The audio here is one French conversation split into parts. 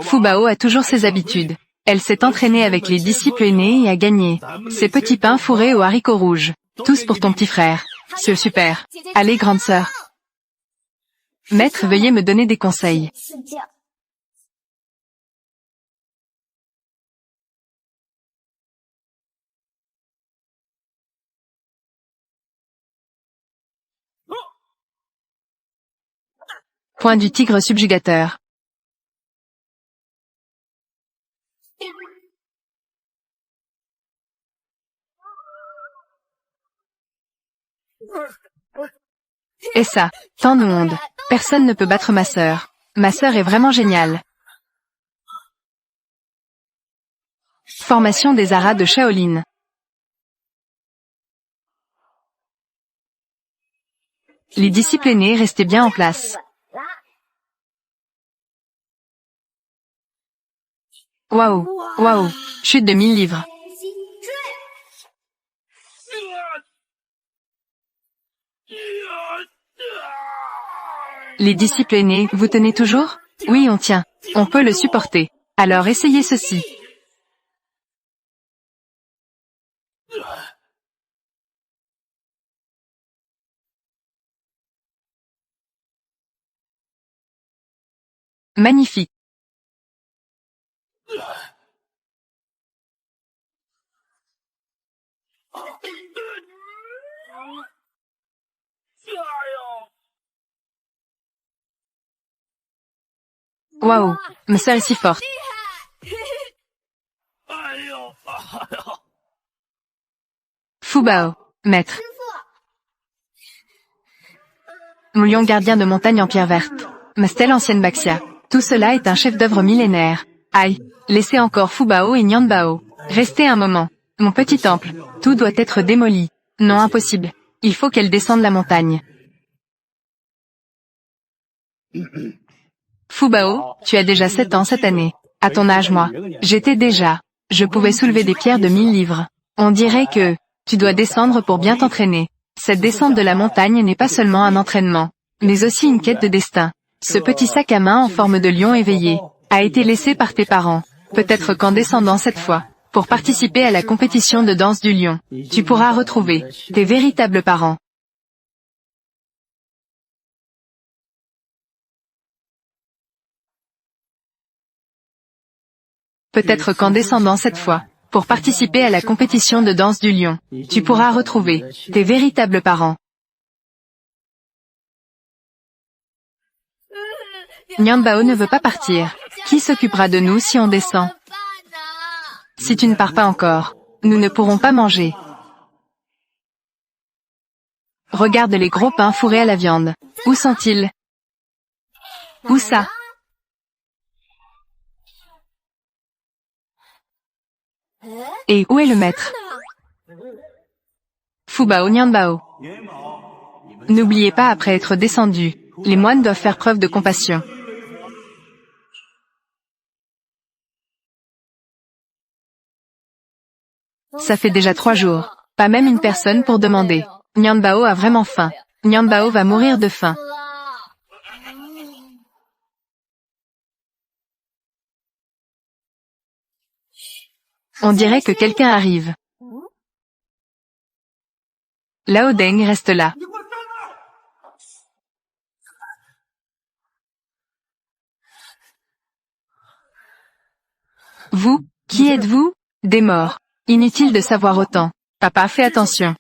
Fubao a toujours ses habitudes. Elle s'est entraînée avec les disciples aînés et a gagné. Ces petits pains fourrés aux haricots rouges. Tous pour ton petit frère. C'est super. Allez, grande sœur. Maître, veuillez me donner des conseils. Point du tigre subjugateur. Et ça, tant de monde. Personne ne peut battre ma sœur. Ma sœur est vraiment géniale. Formation des aras de Shaolin. Les disciples aînés restaient bien en place. Waouh, waouh, chute de 1000 livres. Les disciples aînés, vous tenez toujours? Oui, on tient. On peut le supporter. Alors essayez ceci. Magnifique. Waouh, ma sœur est si forte. Fubao, maître. Mon lion gardien de montagne en pierre verte. Ma stèle ancienne Baxia. Tout cela est un chef-d'œuvre millénaire. Aïe, laissez encore Fubao et Nianbao. Restez un moment. Mon petit temple. Tout doit être démoli. Non, impossible. Il faut qu'elle descende la montagne. Fubao, tu as déjà 7 ans cette année. À ton âge, moi. J'étais déjà. Je pouvais soulever des pierres de 1000 livres. On dirait que tu dois descendre pour bien t'entraîner. Cette descente de la montagne n'est pas seulement un entraînement, mais aussi une quête de destin. Ce petit sac à main en forme de lion éveillé a été laissé par tes parents. Peut-être qu'en descendant cette fois, pour participer à la compétition de danse du lion, tu pourras retrouver tes véritables parents. Peut-être qu'en descendant cette fois, pour participer à la compétition de danse du lion, tu pourras retrouver tes véritables parents. Nianbao ne veut pas partir. Qui s'occupera de nous si on descend? Si tu ne pars pas encore, nous ne pourrons pas manger. Regarde les gros pains fourrés à la viande. Où sont-ils? Où ça? Et où est le maître? Fubao, Nianbao. N'oubliez pas, après être descendu, les moines doivent faire preuve de compassion. Ça fait déjà 3 jours. Pas même une personne pour demander. Nianbao a vraiment faim. Nianbao va mourir de faim. On dirait que quelqu'un arrive. Lao Deng reste là. Vous, qui êtes-vous? Des morts. Inutile de savoir autant. Papa, fais attention.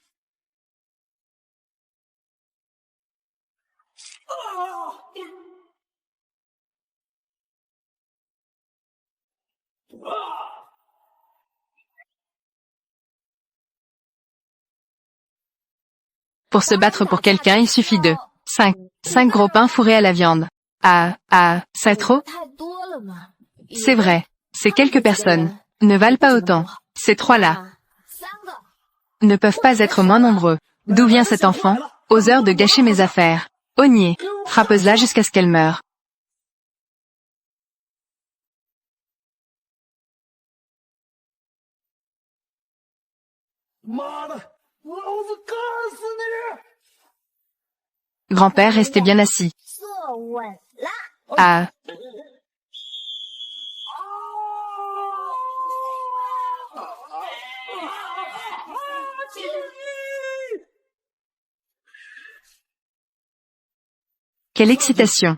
Pour se battre pour quelqu'un, il suffit de 5 gros pains fourrés à la viande. C'est trop? C'est vrai. Ces quelques personnes ne valent pas autant. Ces 3-là ne peuvent pas être moins nombreux. D'où vient cet enfant? Oseur de gâcher mes affaires. Ognier, frappeuse-la jusqu'à ce qu'elle meure. Grand-père, restez bien assis. Quelle excitation!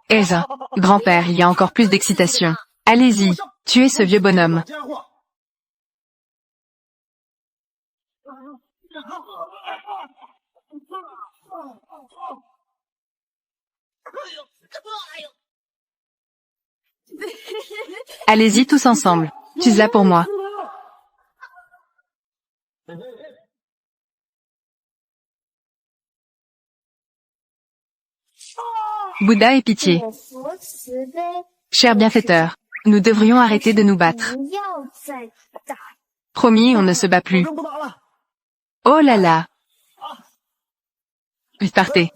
Elsa, grand-père, il y a encore plus d'excitation. Allez-y, tuez ce vieux bonhomme. Allez-y tous ensemble. Tue-la pour moi. Bouddha ait pitié. Cher bienfaiteur, nous devrions arrêter de nous battre. Promis, on ne se bat plus. Oh là là! Vite partez.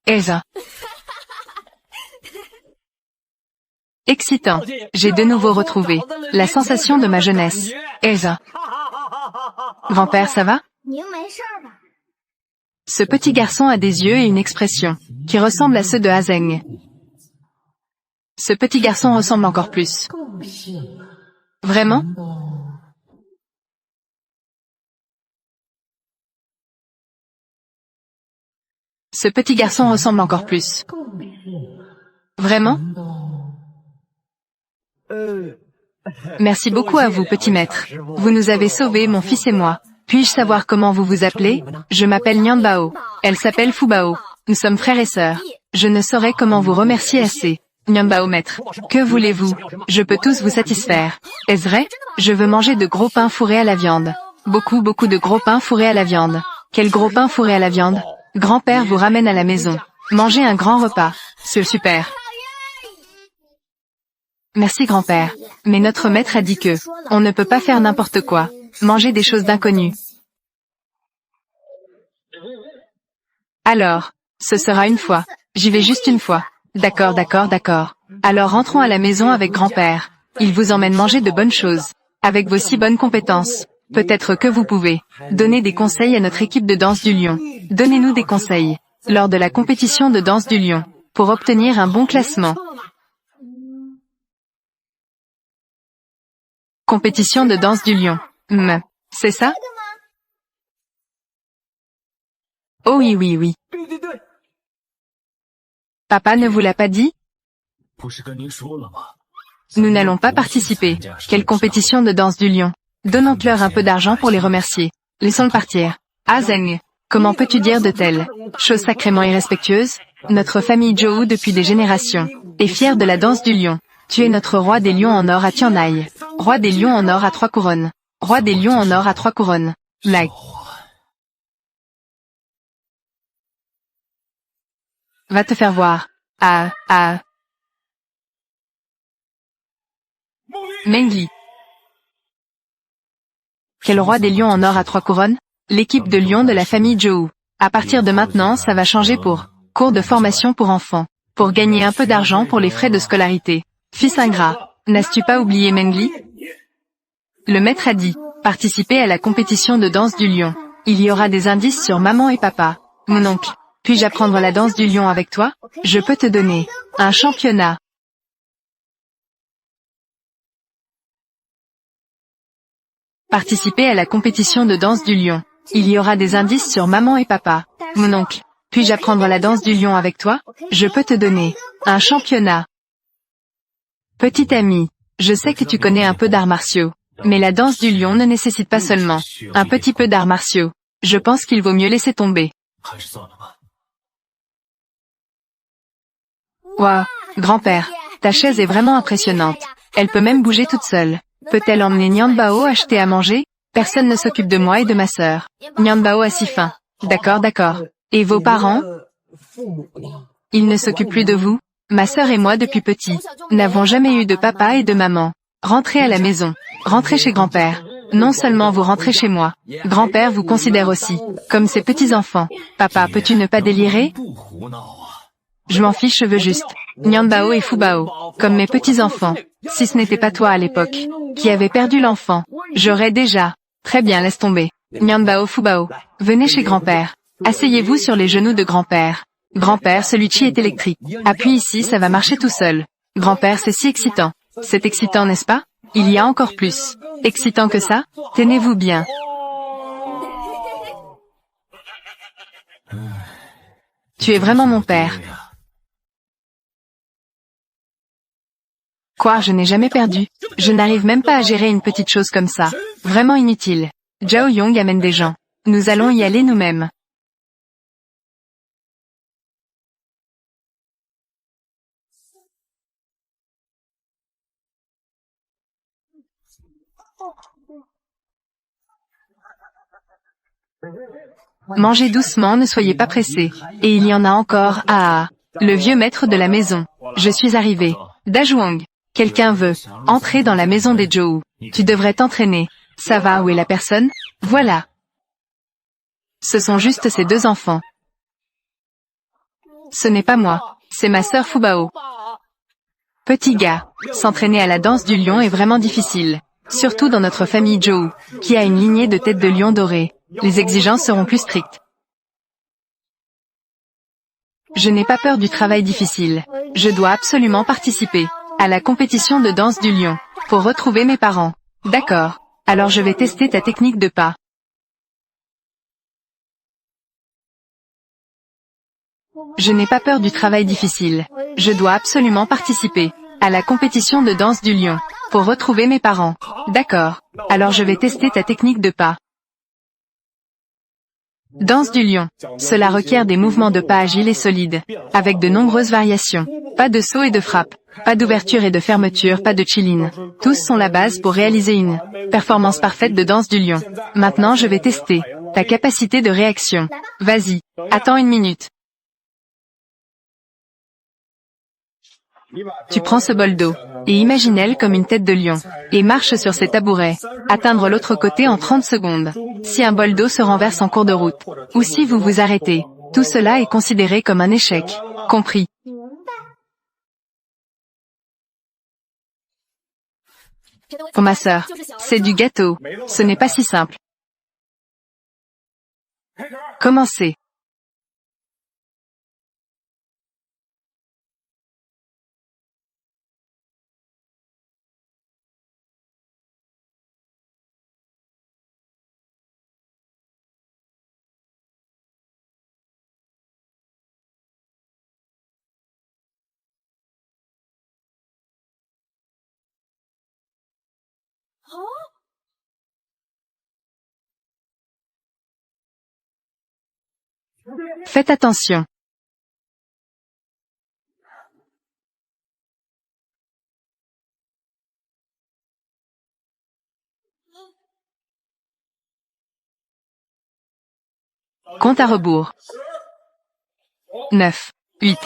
Elsa. Excitant. J'ai de nouveau retrouvé la sensation de ma jeunesse. Elsa. Grand-père, ça va? Ce petit garçon a des yeux et une expression qui ressemblent à ceux de Hazeng. Ce petit garçon ressemble encore plus. Vraiment? Ce petit garçon ressemble encore plus. Vraiment? Merci beaucoup à vous, petit maître. Vous nous avez sauvés, mon fils et moi. Puis-je savoir comment vous vous appelez? Je m'appelle Nianbao. Elle s'appelle Fubao. Nous sommes frères et sœurs. Je ne saurais comment vous remercier assez. Nianbao maître. Que voulez-vous? Je peux tous vous satisfaire. Est-ce vrai? Je veux manger de gros pains fourrés à la viande. Beaucoup de gros pains fourrés à la viande. Quel gros pain fourré à la viande? Grand-père vous ramène à la maison. Mangez un grand repas. C'est super. Merci grand-père. Mais notre maître a dit que on ne peut pas faire n'importe quoi. Manger des choses d'inconnues. Alors, ce sera une fois. J'y vais juste une fois. D'accord. Alors rentrons à la maison avec grand-père. Il vous emmène manger de bonnes choses. Avec vos si bonnes compétences. Peut-être que vous pouvez donner des conseils à notre équipe de danse du lion. Donnez-nous des conseils. Lors de la compétition de danse du lion. Pour obtenir un bon classement. Compétition de danse du lion. C'est ça? Oh oui. Papa ne vous l'a pas dit? Nous n'allons pas participer. Quelle compétition de danse du lion? Donnons-leur un peu d'argent pour les remercier. Laissons-le partir. Hazeng, comment peux-tu dire de telles choses sacrément irrespectueuses? Notre famille Zhou depuis des générations est fière de la danse du lion. Tu es notre roi des lions en or à Tianai. Roi des lions en or à 3 couronnes. Roi des lions en or à 3 couronnes. Mag. Va te faire voir. Mengli. Quel roi des lions en or à 3 couronnes? L'équipe de lions de la famille Zhou. À partir de maintenant, ça va changer pour cours de formation pour enfants. Pour gagner un peu d'argent pour les frais de scolarité. Fils ingrat. N'as-tu pas oublié Mengli? Le maître a dit, participer à la compétition de danse du lion. Il y aura des indices sur maman et papa. Mon oncle, puis-je apprendre la danse du lion avec toi? Je peux te donner un championnat. Participer à la compétition de danse du lion. Il y aura des indices sur maman et papa. Mon oncle, puis-je apprendre la danse du lion avec toi? Je peux te donner un championnat. Petit ami, je sais que tu connais un peu d'arts martiaux. Mais la danse du lion ne nécessite pas seulement un petit peu d'arts martiaux. Je pense qu'il vaut mieux laisser tomber. Waouh, grand-père, ta chaise est vraiment impressionnante. Elle peut même bouger toute seule. Peut-elle emmener Nianbao acheter à manger? Personne ne s'occupe de moi et de ma sœur. Nianbao a si faim. D'accord. Et vos parents? Ils ne s'occupent plus de vous? Ma sœur et moi depuis petit n'avons jamais eu de papa et de maman. Rentrez à la maison. Rentrez chez grand-père. Non seulement vous rentrez chez moi, grand-père vous considère aussi comme ses petits-enfants. Papa, peux-tu ne pas délirer? Je m'en fiche, je veux juste Nianbao et Fubao, comme mes petits-enfants. Si ce n'était pas toi à l'époque, qui avait perdu l'enfant, j'aurais déjà... Très bien, laisse tomber. Nianbao, Fubao, venez chez grand-père. Asseyez-vous sur les genoux de grand-père. Grand-père, celui-ci est électrique. Appuie ici, ça va marcher tout seul. Grand-père, c'est si excitant. C'est excitant, n'est-ce pas? Il y a encore plus. Excitant que ça? Tenez-vous bien. Tu es vraiment mon père. Quoi, je n'ai jamais perdu. Je n'arrive même pas à gérer une petite chose comme ça. Vraiment inutile. Zhao Yong amène des gens. Nous allons y aller nous-mêmes. Mangez doucement, ne soyez pas pressés. Et il y en a encore, le vieux maître de la maison. Je suis arrivé. Dajuang. Quelqu'un veut entrer dans la maison des Zhou. Tu devrais t'entraîner. Ça va, où est la personne? Voilà. Ce sont juste ces deux enfants. Ce n'est pas moi. C'est ma sœur Fubao. Petit gars, s'entraîner à la danse du lion est vraiment difficile. Surtout dans notre famille Zhou, qui a une lignée de têtes de lion dorées. Les exigences seront plus strictes. Je n'ai pas peur du travail difficile. Je dois absolument participer à la compétition de danse du lion, pour retrouver mes parents. D'accord. Alors je vais tester ta technique de pas. Je n'ai pas peur du travail difficile. Je dois absolument participer à la compétition de danse du lion, pour retrouver mes parents. D'accord. Alors je vais tester ta technique de pas. Danse du lion. Cela requiert des mouvements de pas agiles et solides, avec de nombreuses variations. Pas de saut et de frappe, pas d'ouverture et de fermeture, pas de chiline. Tous sont la base pour réaliser une performance parfaite de danse du lion. Maintenant je vais tester ta capacité de réaction. Vas-y, attends une minute. Tu prends ce bol d'eau, et imagine-elle comme une tête de lion, et marche sur ces tabourets. Atteindre l'autre côté en 30 secondes. Si un bol d'eau se renverse en cours de route, ou si vous vous arrêtez, tout cela est considéré comme un échec. Compris. Oh ma sœur, c'est du gâteau. Ce n'est pas si simple. Commencez. Faites attention. Compte à rebours. 9, 8.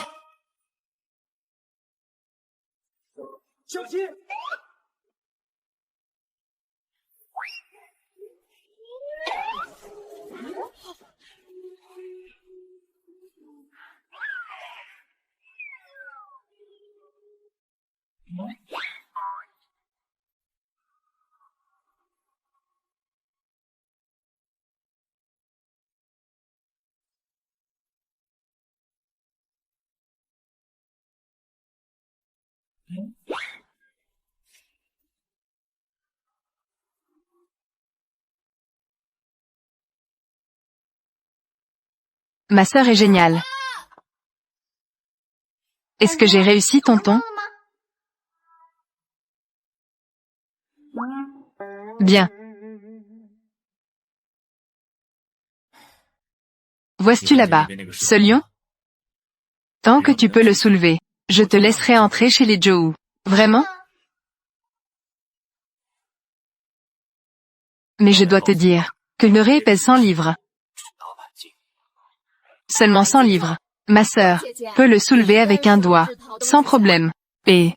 Ma sœur est géniale. Est-ce que j'ai réussi, tonton? Bien. Vois-tu là-bas, ce lion? Tant que tu peux le soulever, je te laisserai entrer chez les Zhou. Vraiment? Mais je dois te dire que le ré pèse 100 livres. Seulement 100 livres. Ma sœur peut le soulever avec un doigt, sans problème. Et...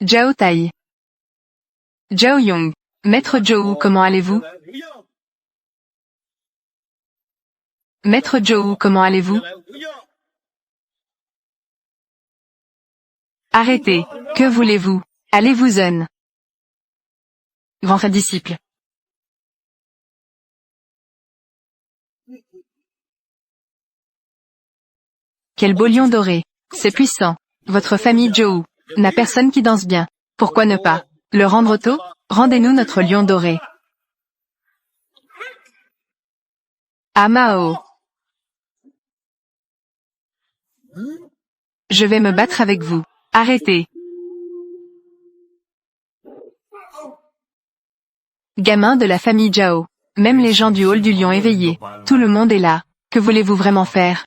Zhao Tai. Zhao Yong. Maître Zhou, comment allez-vous? Maître Zhou, comment allez-vous? Arrêtez. Que voulez-vous? Allez-vous-en. Grand frère disciple. Quel beau lion doré. C'est puissant. Votre famille Zhou n'a personne qui danse bien. Pourquoi ne pas le rendre auto? Rendez-nous notre lion doré. Amao. Je vais me battre avec vous. Arrêtez. Gamin de la famille Zhao. Même les gens du hall du lion éveillé. Tout le monde est là. Que voulez-vous vraiment faire?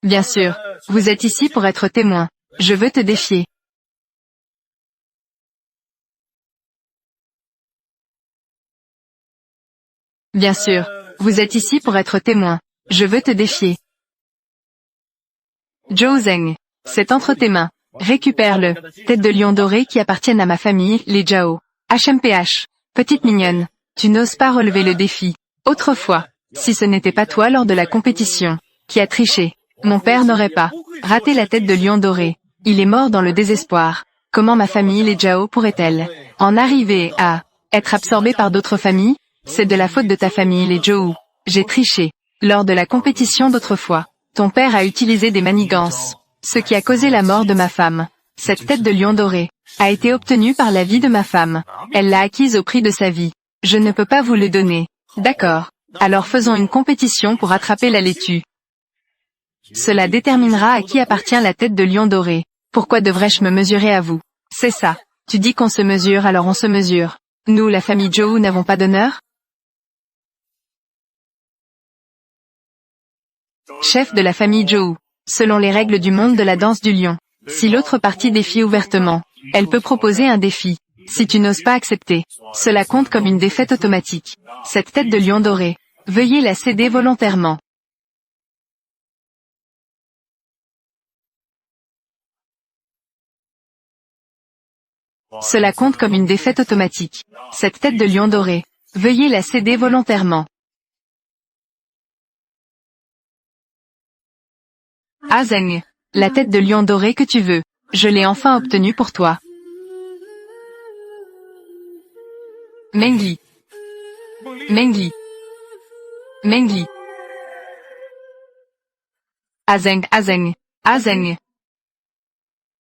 Bien sûr. Vous êtes ici pour être témoin. Je veux te défier. Bien sûr. Vous êtes ici pour être témoin. Je veux te défier. Zhou Zeng. C'est entre tes mains. Récupère-le. Tête de lion doré qui appartiennent à ma famille, les Zhao. HMPH. Petite mignonne. Tu n'oses pas relever le défi. Autrefois. Si ce n'était pas toi lors de la compétition, qui a triché, mon père n'aurait pas raté la tête de lion doré. Il est mort dans le désespoir. Comment ma famille, les Zhao, pourrait-elle en arriver à être absorbée par d'autres familles? C'est de la faute de ta famille, les Zhou. J'ai triché. Lors de la compétition d'autrefois, ton père a utilisé des manigances. Ce qui a causé la mort de ma femme. Cette tête de lion doré a été obtenue par la vie de ma femme. Elle l'a acquise au prix de sa vie. Je ne peux pas vous le donner. D'accord. Alors faisons une compétition pour attraper la laitue. Cela déterminera à qui appartient la tête de lion doré. Pourquoi devrais-je me mesurer à vous? C'est ça. Tu dis qu'on se mesure, alors on se mesure. Nous, la famille Zhou, n'avons pas d'honneur? Chef de la famille Zhou. Selon les règles du monde de la danse du lion, si l'autre partie défie ouvertement, elle peut proposer un défi. Si tu n'oses pas accepter, cela compte comme une défaite automatique. Cette tête de lion doré, veuillez la céder volontairement. Cela compte comme une défaite automatique. Cette tête de lion doré, veuillez la céder volontairement. Azeng. La tête de lion doré que tu veux. Je l'ai enfin obtenue pour toi. Mengli. Mengli. Mengli. Azeng, Azeng. Azeng.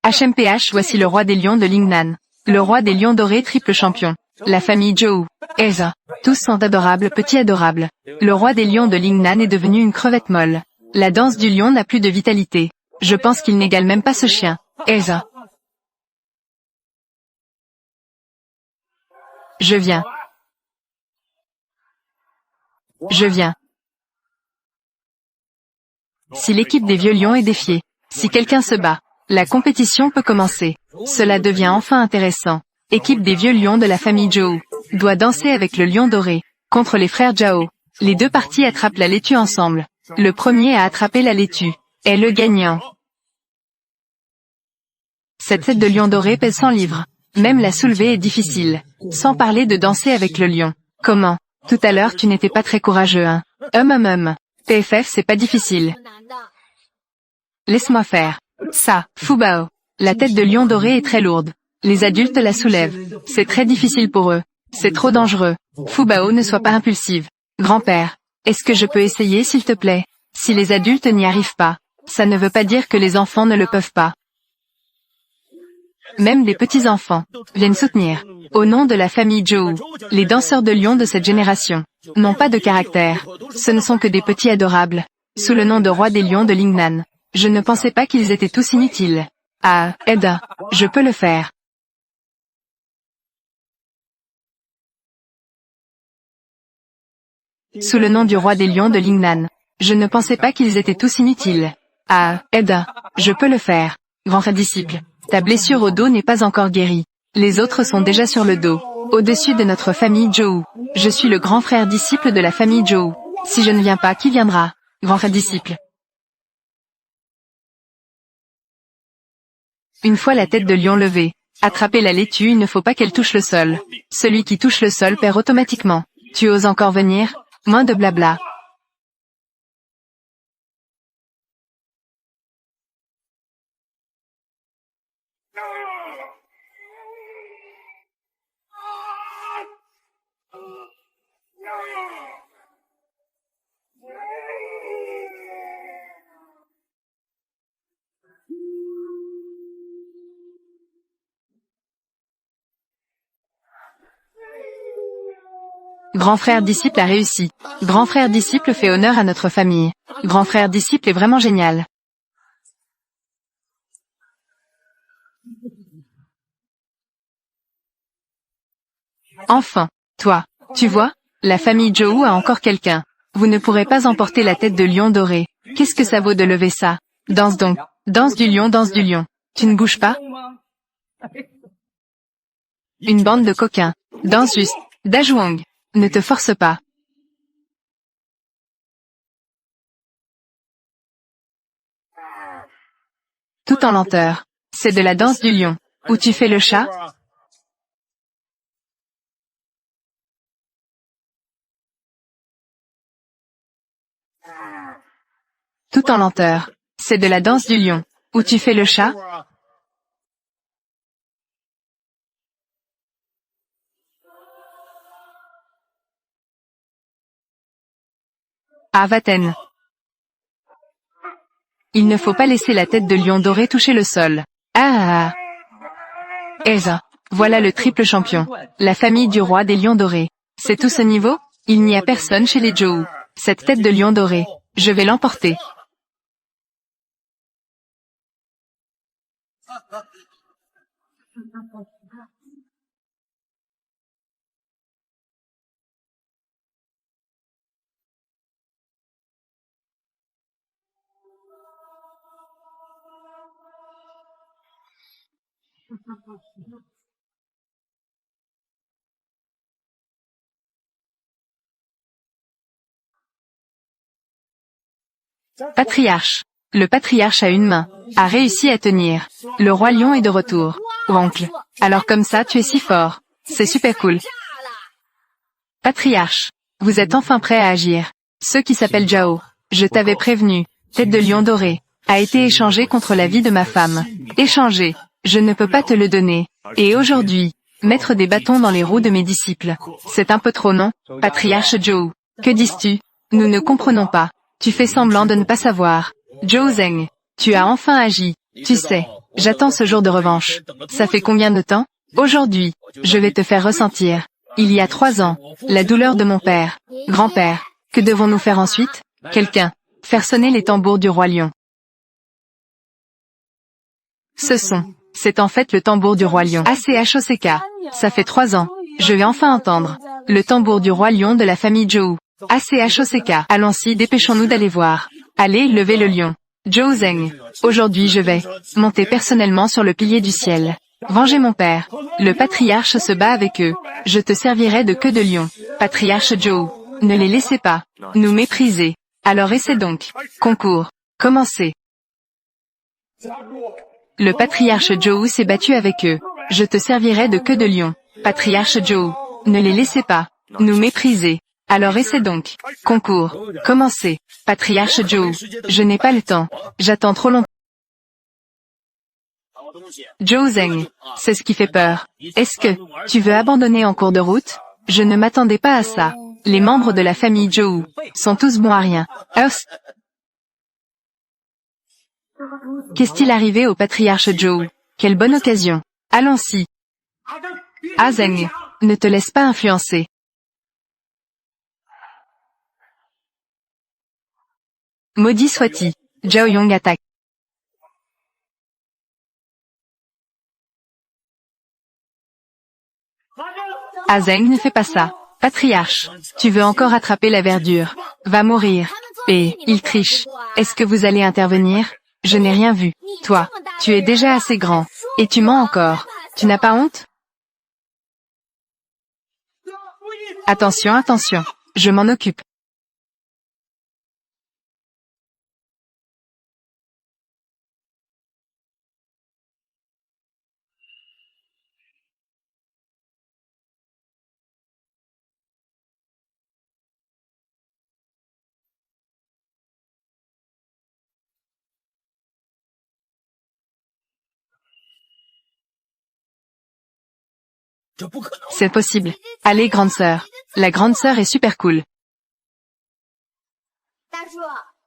HMPH, voici le roi des lions de Lingnan. Le roi des lions dorés triple champion. La famille Zhou. Elsa. Tous sont adorables, petits adorables. Le roi des lions de Lingnan est devenu une crevette molle. La danse du lion n'a plus de vitalité. Je pense qu'il n'égale même pas ce chien. Elsa. Je viens. Je viens. Si l'équipe des vieux lions est défiée, si quelqu'un se bat, la compétition peut commencer. Cela devient enfin intéressant. Équipe des vieux lions de la famille Zhou doit danser avec le lion doré contre les frères Zhao. Les deux parties attrapent la laitue ensemble. Le premier à attraper la laitue est le gagnant. Cette tête de lion doré pèse 100 livres. Même la soulever est difficile. Sans parler de danser avec le lion. Comment? Tout à l'heure tu n'étais pas très courageux, hein? PFF c'est pas difficile. Laisse-moi faire. Ça, Fubao. La tête de lion doré est très lourde. Les adultes la soulèvent. C'est très difficile pour eux. C'est trop dangereux. Fubao, ne sois pas impulsive. Grand-père. Est-ce que je peux essayer s'il te plaît? Si les adultes n'y arrivent pas, ça ne veut pas dire que les enfants ne le peuvent pas. Même des petits-enfants viennent soutenir. Au nom de la famille Zhou, les danseurs de lion de cette génération n'ont pas de caractère. Ce ne sont que des petits adorables. Sous le nom de roi des lions de Lingnan. Je ne pensais pas qu'ils étaient tous inutiles. Ah, Eda, je peux le faire. Sous le nom du roi des lions de Lingnan. Je ne pensais pas qu'ils étaient tous inutiles. Ah, Eda, je peux le faire. Grand frère disciple, ta blessure au dos n'est pas encore guérie. Les autres sont déjà sur le dos. Au-dessus de notre famille Zhou. Je suis le grand frère disciple de la famille Zhou. Si je ne viens pas, qui viendra? Grand frère disciple. Une fois la tête de lion levée, attraper la laitue, il ne faut pas qu'elle touche le sol. Celui qui touche le sol perd automatiquement. Tu oses encore venir? Moins de blabla. Grand frère disciple a réussi. Grand frère disciple fait honneur à notre famille. Grand frère disciple est vraiment génial. Enfin, toi, tu vois, la famille Joe a encore quelqu'un. Vous ne pourrez pas emporter la tête de lion doré. Qu'est-ce que ça vaut de lever ça? Danse donc. Danse du lion, danse du lion. Tu ne bouges pas? Une bande de coquins. Danse juste. Dajouang. Ne te force pas. Tout en lenteur. C'est de la danse du lion. Où tu fais le chat? Tout en lenteur. C'est de la danse du lion. Où tu fais le chat? Avaten. Il ne faut pas laisser la tête de lion doré toucher le sol. Ah. Elsa. Voilà le triple champion. La famille du roi des lions dorés. C'est tout ce niveau? Il n'y a personne chez les Joe. Cette tête de lion doré. Je vais l'emporter. Patriarche. Le patriarche a une main. A réussi à tenir. Le roi lion est de retour. Oncle. Alors comme ça tu es si fort. C'est super cool. Patriarche. Vous êtes enfin prêt à agir. Ceux qui s'appellent Jao. Je t'avais prévenu. Tête de lion doré. A été échangé contre la vie de ma femme. Échangé. Je ne peux pas te le donner. Et aujourd'hui, mettre des bâtons dans les roues de mes disciples. C'est un peu trop, non? Patriarche Joe. Que dis-tu? Nous ne comprenons pas. Tu fais semblant de ne pas savoir. Zhou Zeng. Tu as enfin agi. Tu sais, j'attends ce jour de revanche. Ça fait combien de temps? Aujourd'hui. Je vais te faire ressentir. Il y a 3 ans. La douleur de mon père. Grand-père. Que devons-nous faire ensuite? Quelqu'un. Faire sonner les tambours du roi lion. Ce son. C'est en fait le tambour du roi lion. ACHOCK. Ça fait 3 ans. Je vais enfin entendre. Le tambour du roi lion de la famille Zhou. ACHOCK. Allons-y, dépêchons-nous d'aller voir. Allez, levez le lion. Zhou Zeng. Aujourd'hui je vais monter personnellement sur le pilier du ciel. Venger mon père. Le patriarche se bat avec eux. Je te servirai de queue de lion. Patriarche Zhou. Ne les laissez pas nous mépriser. Alors essaie donc. Concours. Commencez. Le patriarche Zhou s'est battu avec eux. Je te servirai de queue de lion. Patriarche Zhou. Ne les laissez pas nous mépriser. Alors essaie donc. Concours. Commencez. Patriarche Zhou. Je n'ai pas le temps. J'attends trop longtemps. Zhou Zeng. C'est ce qui fait peur. Est-ce que tu veux abandonner en cours de route? Je ne m'attendais pas à ça. Les membres de la famille Zhou sont tous bons à rien. Qu'est-il arrivé au patriarche Zhou? Quelle bonne occasion. Allons-y. Zeng. Ne te laisse pas influencer. Maudit soit-il. Zhao Yong attaque. Zeng ne fait pas ça. Patriarche. Tu veux encore attraper la verdure. Va mourir. Et, il triche. Est-ce que vous allez intervenir? Je n'ai rien vu. Toi, tu es déjà assez grand. Et tu mens encore. Tu n'as pas honte? Attention, attention. Je m'en occupe. C'est possible. Allez, grande sœur. La grande sœur est super cool.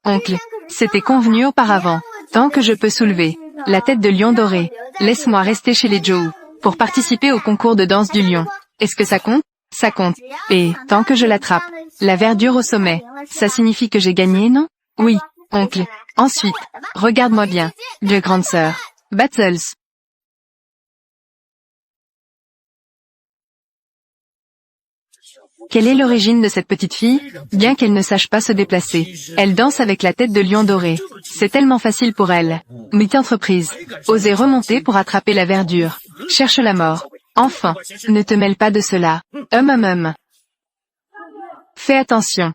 Oncle, c'était convenu auparavant. Tant que je peux soulever la tête de lion doré, laisse-moi rester chez les Joe pour participer au concours de danse du lion. Est-ce que ça compte? Ça compte. Et, tant que je l'attrape, la verdure au sommet, ça signifie que j'ai gagné, non? Oui, oncle. Ensuite, regarde-moi bien. Dieu grande sœur. Battles. Quelle est l'origine de cette petite fille? Bien qu'elle ne sache pas se déplacer, elle danse avec la tête de lion doré. C'est tellement facile pour elle. Multi-entreprise. Oser remonter pour attraper la verdure. Cherche la mort. Enfin, ne te mêle pas de cela. Fais attention.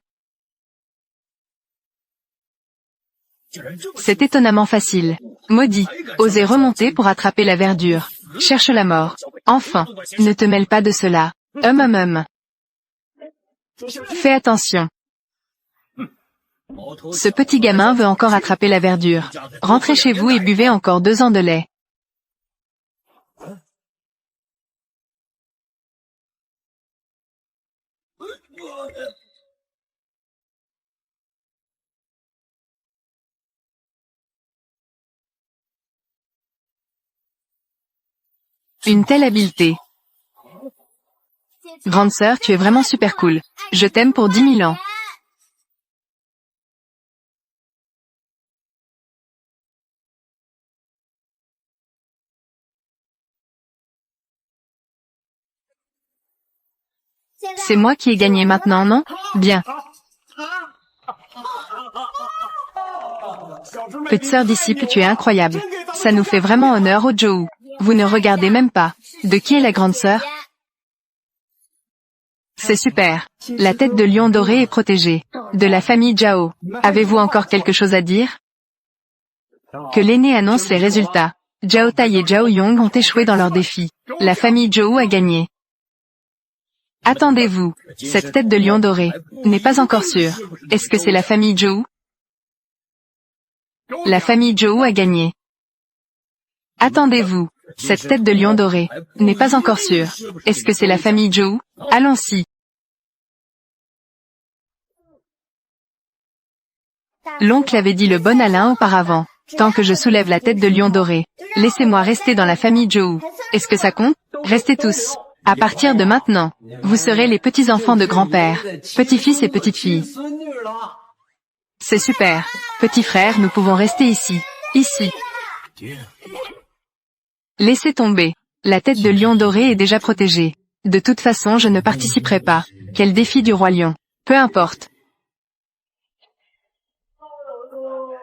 C'est étonnamment facile. Maudit. Oser remonter pour attraper la verdure. Cherche la mort. Enfin, ne te mêle pas de cela. Fais attention. Ce petit gamin veut encore attraper la verdure. Rentrez chez vous et buvez encore 2 ans de lait. Une telle habileté. Grande sœur, tu es vraiment super cool. Je t'aime pour 10 000 ans. C'est moi qui ai gagné maintenant, non? Bien. Petite sœur disciple, tu es incroyable. Ça nous fait vraiment honneur au Joe. Vous ne regardez même pas. De qui est la grande sœur? C'est super. La tête de lion doré est protégée. De la famille Zhao. Avez-vous encore quelque chose à dire? Que l'aîné annonce les résultats. Zhao Tai et Zhao Yong ont échoué dans leur défi. La famille Zhou a gagné. Attendez-vous. Cette tête de lion doré n'est pas encore sûre. Est-ce que c'est la famille Zhou? La famille Zhou a gagné. Attendez-vous. Cette tête de lion doré n'est pas encore sûre. Est-ce que c'est la famille Zhou? Allons-y. L'oncle avait dit le bon Alain auparavant. Tant que je soulève la tête de lion doré, laissez-moi rester dans la famille Zhou. Est-ce que ça compte? Restez tous. À partir de maintenant, vous serez les petits-enfants de grand-père, petits-fils et petites-filles. C'est super. Petit frère, nous pouvons rester ici. Ici. Laissez tomber. La tête de lion doré est déjà protégée. De toute façon, je ne participerai pas. Quel défi du roi lion. Peu importe.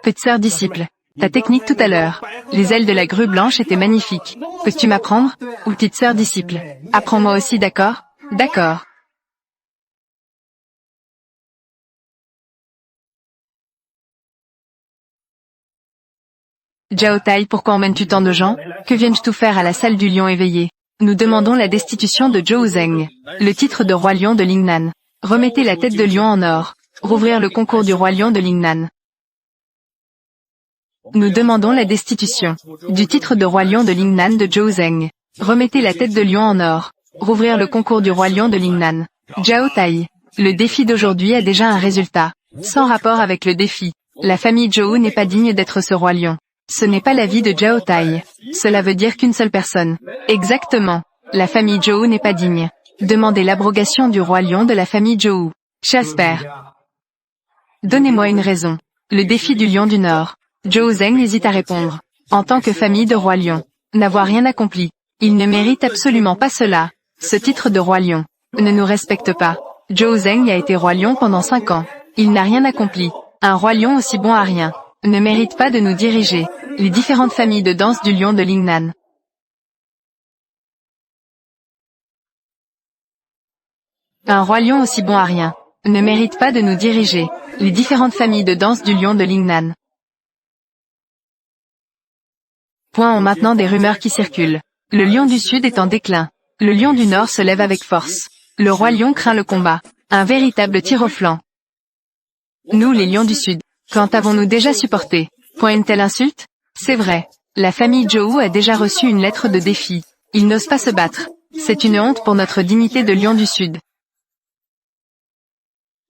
Petite sœur disciple. Ta technique tout à l'heure. Les ailes de la grue blanche étaient magnifiques. Peux-tu m'apprendre? Ou petite sœur disciple. Apprends-moi aussi, d'accord? D'accord. Zhao Tai, pourquoi emmènes-tu tant de gens? Que viens-tu tout faire à la salle du lion éveillé? Nous demandons la destitution de Zhou Zeng, le titre de roi lion de Lingnan. Remettez la tête de lion en or. Rouvrir le concours du roi lion de Lingnan. Nous demandons la destitution du titre de roi lion de Lingnan de Zhou Zeng. Remettez la tête de lion en or. Rouvrir le concours du roi lion de Lingnan. Zhao Tai. Le défi d'aujourd'hui a déjà un résultat. Sans rapport avec le défi. La famille Zhou n'est pas digne d'être ce roi lion. Ce n'est pas l'avis de Zhao Tai. Cela veut dire qu'une seule personne. Exactement. La famille Zhou n'est pas digne. Demandez l'abrogation du roi lion de la famille Zhou. Jasper. Donnez-moi une raison. Le défi du lion du Nord. Zhou Zeng hésite à répondre. En tant que famille de roi lion, n'avoir rien accompli. Il ne mérite absolument pas cela. Ce titre de roi lion ne nous respecte pas. Zhou Zeng a été roi lion pendant 5 ans. Il n'a rien accompli. Un roi lion aussi bon à rien ne mérite pas de nous diriger. Les différentes familles de danse du lion de Lingnan. Un roi lion aussi bon à rien ne mérite pas de nous diriger. Les différentes familles de danse du lion de Lingnan. Point ont maintenant des rumeurs qui circulent. Le lion du Sud est en déclin. Le lion du Nord se lève avec force. Le roi lion craint le combat. Un véritable tir au flanc. Nous les lions du Sud, quand avons-nous déjà supporté? Point une telle insulte? C'est vrai. La famille Zhou a déjà reçu une lettre de défi. Ils n'osent pas se battre. C'est une honte pour notre dignité de lion du Sud.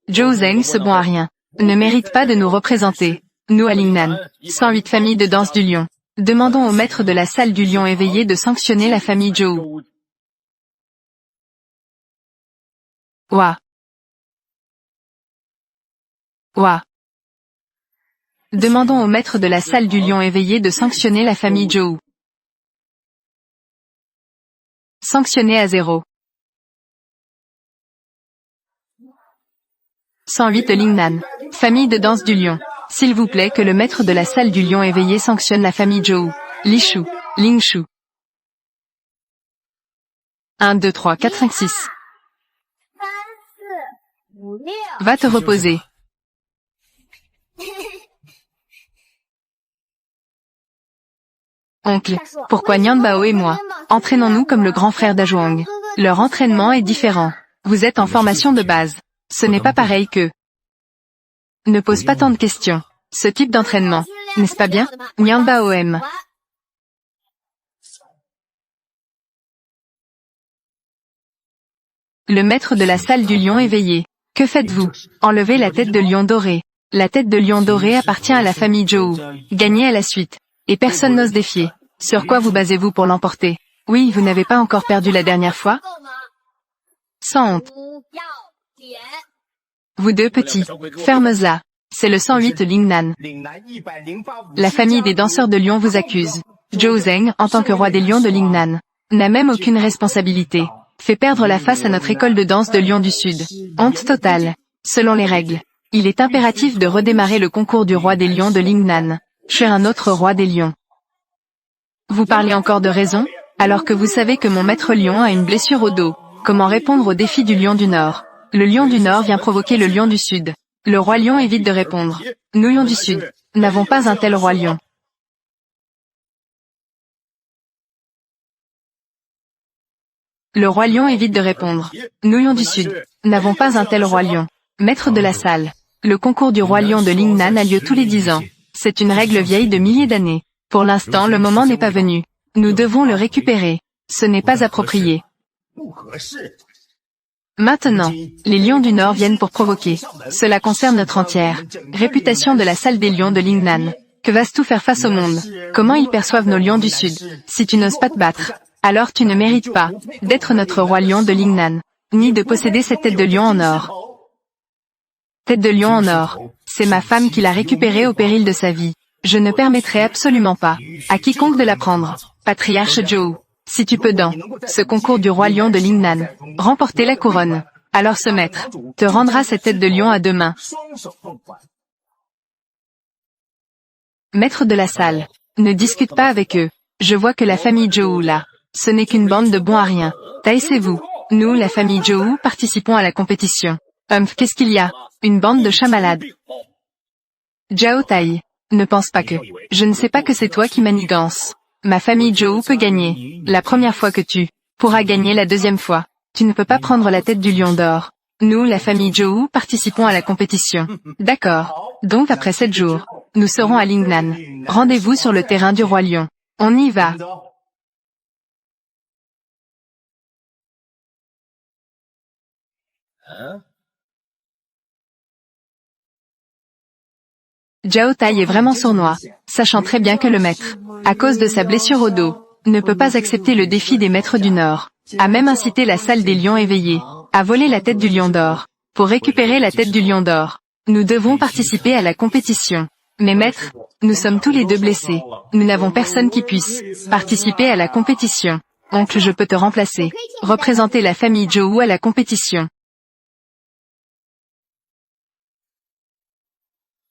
Zhou Zeng, ce bon à rien, ne mérite pas de nous représenter. Nous à Lingnan, 108 familles de danse du lion. Demandons au maître de la salle du lion éveillé de sanctionner la famille Zhou. Ouah. Ouah. Demandons au maître de la salle du lion éveillé de sanctionner la famille Zhou. Sanctionné à 0. 108 Lingnan. Famille de danse du lion. S'il vous plaît que le maître de la salle du lion éveillé sanctionne la famille Zhou. Li Shu. Ling Shu. 1, 2, 3, 4, 5, 6. Va te reposer. Oncle, pourquoi Nian Bao et moi, entraînons-nous comme le grand frère d'Ajuang? Leur entraînement est différent. Vous êtes en formation de base. Ce n'est pas pareil que... Ne pose pas tant de questions. Ce type d'entraînement, n'est-ce pas bien? Nian Bao aime. Le maître de la salle du lion éveillé. Que faites-vous? Enlevez la tête de lion doré. La tête de lion doré appartient à la famille Zhou. Gagnez à la suite. Et personne n'ose défier. Sur quoi vous basez-vous pour l'emporter? Oui, vous n'avez pas encore perdu la dernière fois? Sans honte. Vous deux petits, fermes-la. C'est le 108 Lingnan. La famille des danseurs de lion vous accuse. Zhou Zeng, en tant que roi des lions de Lingnan, n'a même aucune responsabilité. Fait perdre la face à notre école de danse de Lion du Sud. Honte totale. Selon les règles, il est impératif de redémarrer le concours du roi des lions de Lingnan. Chez un autre roi des lions. Vous parlez encore de raison, alors que vous savez que mon maître lion a une blessure au dos. Comment répondre au défi du lion du Nord? Le lion du Nord vient provoquer le lion du Sud. Le roi lion évite de répondre. Nous lions du Sud, n'avons pas un tel roi lion. Le roi lion évite de répondre. Nous lions du Sud, n'avons pas un tel roi lion. Maître de la salle. Le concours du roi lion de Lingnan a lieu tous les 10 ans. C'est une règle vieille de milliers d'années. Pour l'instant, le moment n'est pas venu. Nous devons le récupérer. Ce n'est pas approprié. Maintenant, les lions du Nord viennent pour provoquer. Cela concerne notre entière réputation de la salle des lions de Lingnan. Que vas-tu faire face au monde? Comment ils perçoivent nos lions du Sud? Si tu n'oses pas te battre, alors tu ne mérites pas d'être notre roi lion de Lingnan, ni de posséder cette tête de lion en or. Tête de lion en or. C'est ma femme qui l'a récupérée au péril de sa vie. Je ne permettrai absolument pas à quiconque de la prendre. Patriarche Zhou, si tu peux dans ce concours du roi lion de Lingnan, remporter la couronne, alors ce maître te rendra cette tête de lion à 2 mains. Maître de la salle, ne discute pas avec eux. Je vois que la famille Zhou là, ce n'est qu'une bande de bons à rien. Taisez-vous. Nous, la famille Zhou, participons à la compétition. Qu'est-ce qu'il y a? Une bande de chats malades. Zhao Tai, ne pense pas que... Je ne sais pas que c'est toi qui manigance. Ma famille Zhou peut gagner. La première fois que tu pourras gagner la deuxième fois. Tu ne peux pas prendre la tête du lion d'or. Nous, la famille Zhou, participons à la compétition. D'accord. Donc après 7 jours, nous serons à Lingnan. Rendez-vous sur le terrain du roi lion. On y va. Zhao Tai est vraiment sournois, sachant très bien que le maître, à cause de sa blessure au dos, ne peut pas accepter le défi des maîtres du Nord, a même incité la salle des lions éveillés, à voler la tête du lion d'or. Pour récupérer la tête du lion d'or, nous devons participer à la compétition. Mais maître, nous sommes tous les deux blessés, nous n'avons personne qui puisse participer à la compétition. Oncle, je peux te remplacer, représenter la famille Zhou à la compétition.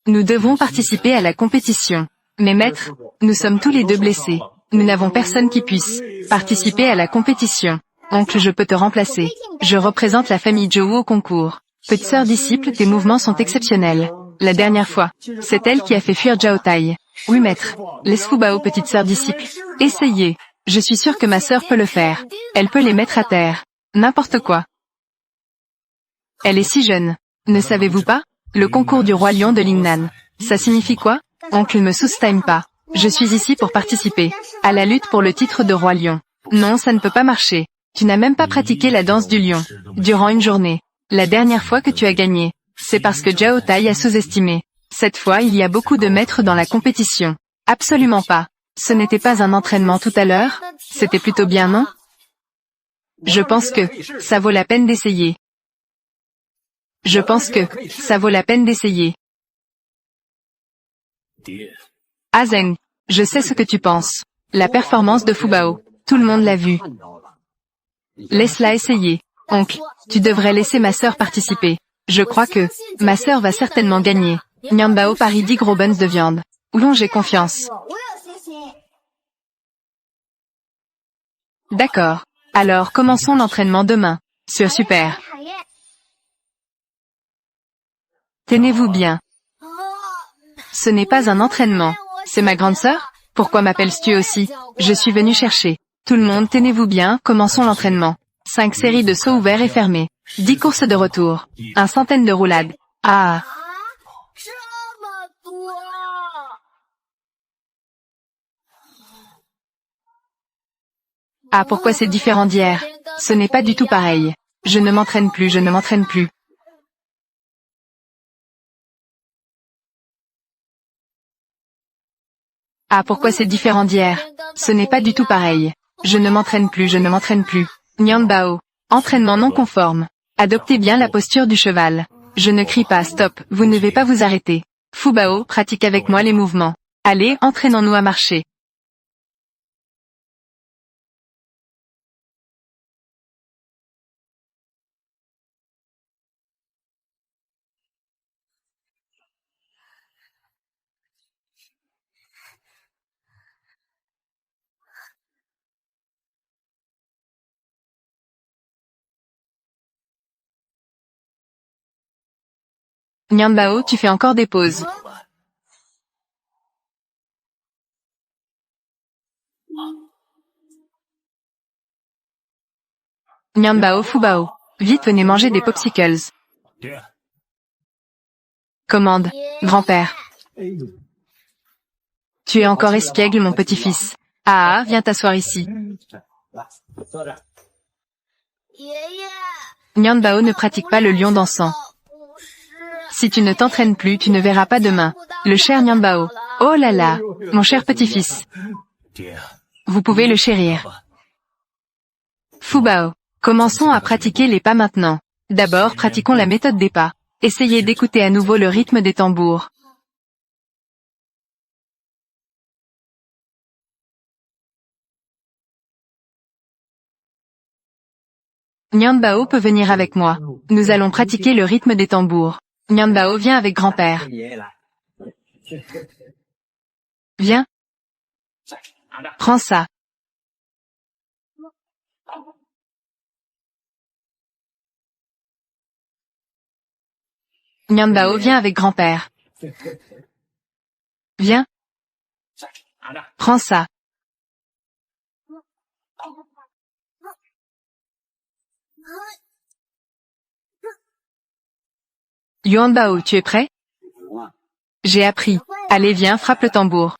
Nous devons participer à la compétition. Mais maître, nous sommes tous les deux blessés. Nous n'avons personne qui puisse participer à la compétition. Oncle, je peux te remplacer. Je représente la famille Zhou au concours. Petite sœur disciple, tes mouvements sont exceptionnels. La dernière fois, c'est elle qui a fait fuir Zhao Tai. Oui maître, laisse Fubao petite sœur disciple. Essayez. Je suis sûr que ma sœur peut le faire. Elle peut les mettre à terre. N'importe quoi. Elle est si jeune. Ne savez-vous pas? Le concours du roi lion de Lingnan. Ça signifie quoi? Oncle, me sous-time pas. Je suis ici pour participer à la lutte pour le titre de roi lion. Non, ça ne peut pas marcher. Tu n'as même pas pratiqué la danse du lion. Durant une journée. La dernière fois que tu as gagné. C'est parce que Zhao Tai a sous-estimé. Cette fois il y a beaucoup de maîtres dans la compétition. Absolument pas. Ce n'était pas un entraînement tout à l'heure? C'était plutôt bien, non? Je pense que ça vaut la peine d'essayer. Je pense que ça vaut la peine d'essayer. Azeng, je sais ce que tu penses. La performance de Fubao, tout le monde l'a vu. Laisse-la essayer. Oncle, tu devrais laisser ma sœur participer. Je crois que ma sœur va certainement gagner. Nianbao parie 10 gros buns de viande. Oulon, j'ai confiance. D'accord. Alors commençons l'entraînement demain. Sur Super. Tenez-vous bien. Ce n'est pas un entraînement. C'est ma grande sœur? Pourquoi m'appelles-tu aussi? Je suis venu chercher. Tout le monde, tenez-vous bien, commençons l'entraînement. 5 séries de sauts ouverts et fermés. 10 courses de retour. 100 de roulades. Ah! Ah, pourquoi c'est différent d'hier? Ce n'est pas du tout pareil. Je ne m'entraîne plus, je ne m'entraîne plus. Ah, pourquoi c'est différent d'hier? Ce n'est pas du tout pareil. Je ne m'entraîne plus, je ne m'entraîne plus. Nianbao. Entraînement non conforme. Adoptez bien la posture du cheval. Je ne crie pas stop, vous ne devez pas vous arrêter. Fubao, pratique avec moi les mouvements. Allez, entraînons-nous à marcher. Nianbao, tu fais encore des pauses. Nianbao, Fubao. Vite, venez manger des popsicles. Commande. Grand-père. Tu es encore espiègle, mon petit-fils. Ah, viens t'asseoir ici. Nianbao ne pratique pas le lion dansant. Si tu ne t'entraînes plus, tu ne verras pas demain. Le cher Nianbao. Oh là là, mon cher petit-fils. Vous pouvez le chérir. Fubao. Commençons à pratiquer les pas maintenant. D'abord, pratiquons la méthode des pas. Essayez d'écouter à nouveau le rythme des tambours. Nianbao peut venir avec moi. Nous allons pratiquer le rythme des tambours. Nianbao, viens avec grand-père. Viens. Prends ça. Nianbao, viens avec grand-père. Viens. Prends ça. Yuanbao, tu es prêt? J'ai appris. Allez, viens, frappe le tambour.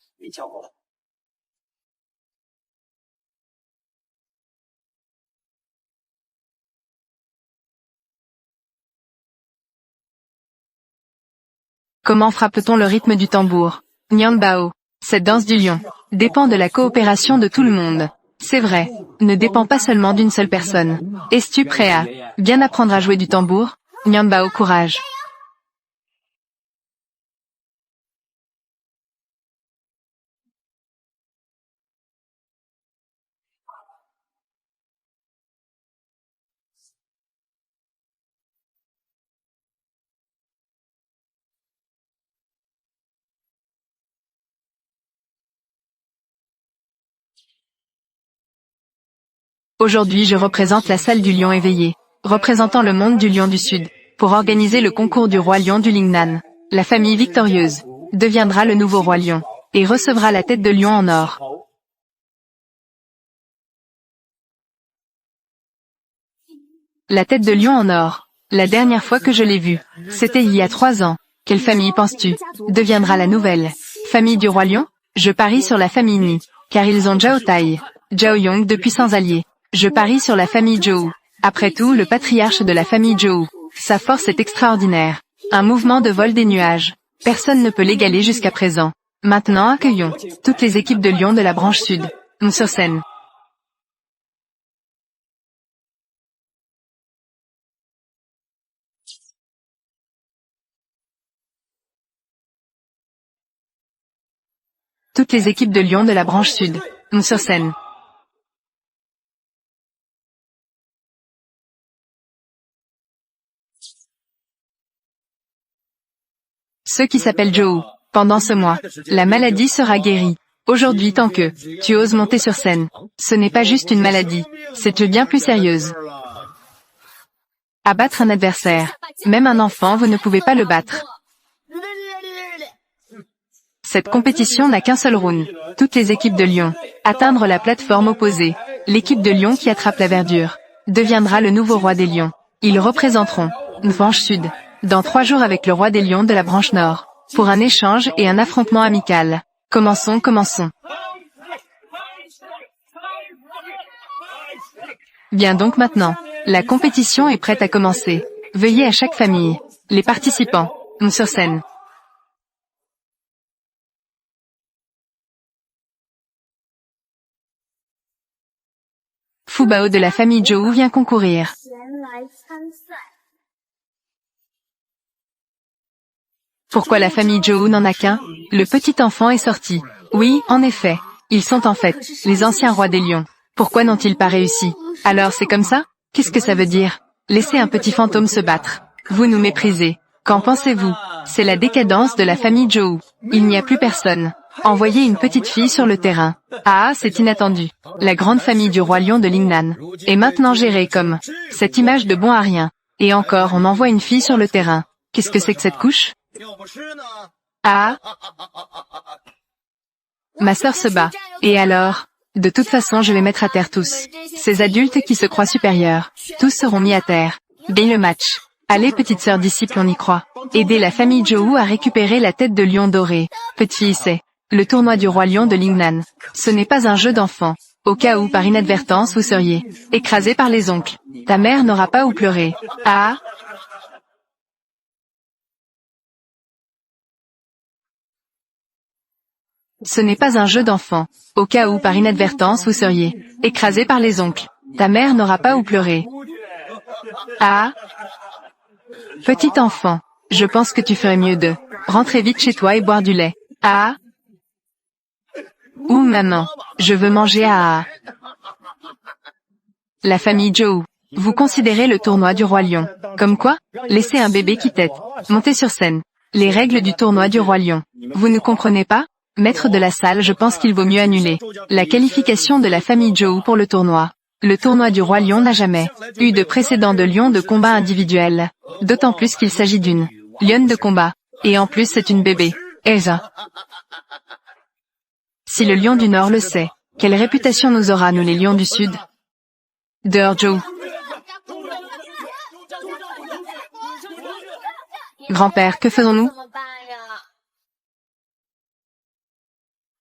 Comment frappe-t-on le rythme du tambour? Nianbao. Cette danse du lion dépend de la coopération de tout le monde. C'est vrai, ne dépend pas seulement d'une seule personne. Es-tu prêt à bien apprendre à jouer du tambour? Nianbao, courage. Aujourd'hui je représente la salle du lion éveillé, représentant le monde du lion du Sud, pour organiser le concours du roi lion du Lingnan. La famille victorieuse deviendra le nouveau roi lion, et recevra la tête de lion en or. La tête de lion en or. La dernière fois que je l'ai vue, c'était il y a 3 ans. Quelle famille penses-tu deviendra la nouvelle famille du roi lion? Je parie sur la famille Ni, car ils ont Zhao Tai, Zhao Yong de puissants alliés. Je parie sur la famille Zhou. Après tout, le patriarche de la famille Zhou. Sa force est extraordinaire. Un mouvement de vol des nuages. Personne ne peut l'égaler jusqu'à présent. Maintenant accueillons toutes les équipes de Lion de la branche sud. Sur scène. Toutes les équipes de Lion de la branche sud. Sur scène. Ceux qui s'appellent Zhou. Pendant ce mois, la maladie sera guérie. Aujourd'hui tant que tu oses monter sur scène, ce n'est pas juste une maladie, c'est bien plus sérieuse. Abattre un adversaire, même un enfant, vous ne pouvez pas le battre. Cette compétition n'a qu'un seul round. Toutes les équipes de Lion. Atteindre la plateforme opposée. L'équipe de Lion qui attrape la verdure deviendra le nouveau roi des lions. Ils représenteront branche sud dans 3 jours avec le roi des lions de la branche nord pour un échange et un affrontement amical. Commençons. Bien donc maintenant, la compétition est prête à commencer. Veuillez à chaque famille. Les participants sur scène. Fu Bao de la famille Zhou vient concourir. Pourquoi la famille Zhou n'en a qu'un? Le petit enfant est sorti. Oui, en effet. Ils sont en fait les anciens rois des lions. Pourquoi n'ont-ils pas réussi? Alors c'est comme ça? Qu'est-ce que ça veut dire? Laissez un petit fantôme se battre. Vous nous méprisez. Qu'en pensez-vous? C'est la décadence de la famille Zhou. Il n'y a plus personne. Envoyez une petite fille sur le terrain. Ah, c'est inattendu. La grande famille du roi lion de Lingnan est maintenant gérée comme cette image de bon à rien. Et encore, on envoie une fille sur le terrain. Qu'est-ce que c'est que cette couche? Ah, ma sœur se bat. Et alors? De toute façon, je vais mettre à terre tous. Ces adultes qui se croient supérieurs. Tous seront mis à terre. Dès le match. Allez, petite sœur disciple, on y croit. Aidez la famille Zhou à récupérer la tête de lion doré. Petite fille, c'est le tournoi du roi lion de Lingnan. Ce n'est pas un jeu d'enfant. Au cas où, par inadvertance, vous seriez écrasé par les oncles. Ta mère n'aura pas où pleurer. Ah, ce n'est pas un jeu d'enfant. Au cas où, par inadvertance, vous seriez écrasé par les oncles. Ta mère n'aura pas où pleurer. Ah, petit enfant, je pense que tu ferais mieux de rentrer vite chez toi et boire du lait. Ah, ou maman, je veux manger à la famille Zhou. Vous considérez le tournoi du roi lion comme quoi? Laissez un bébé qui tète. Montez sur scène. Les règles du tournoi du roi lion. Vous ne comprenez pas? Maître de la salle, je pense qu'il vaut mieux annuler la qualification de la famille Zhou pour le tournoi. Le tournoi du roi lion n'a jamais eu de précédent de lion de combat individuel. D'autant plus qu'il s'agit d'une lionne de combat. Et en plus c'est une bébé. Eza. Si le lion du Nord le sait, quelle réputation nous aura nous les lions du Sud? Dehors Zhou. Grand-père, que faisons-nous?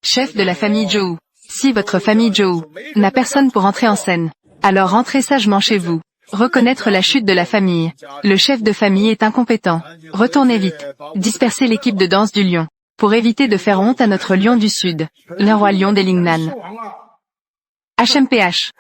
Chef de la famille Zhou. Si votre famille Zhou n'a personne pour entrer en scène, alors rentrez sagement chez vous. Reconnaître la chute de la famille. Le chef de famille est incompétent. Retournez vite. Dispersez l'équipe de danse du lion. Pour éviter de faire honte à notre lion du Sud, le roi lion des Lingnan. HMPH.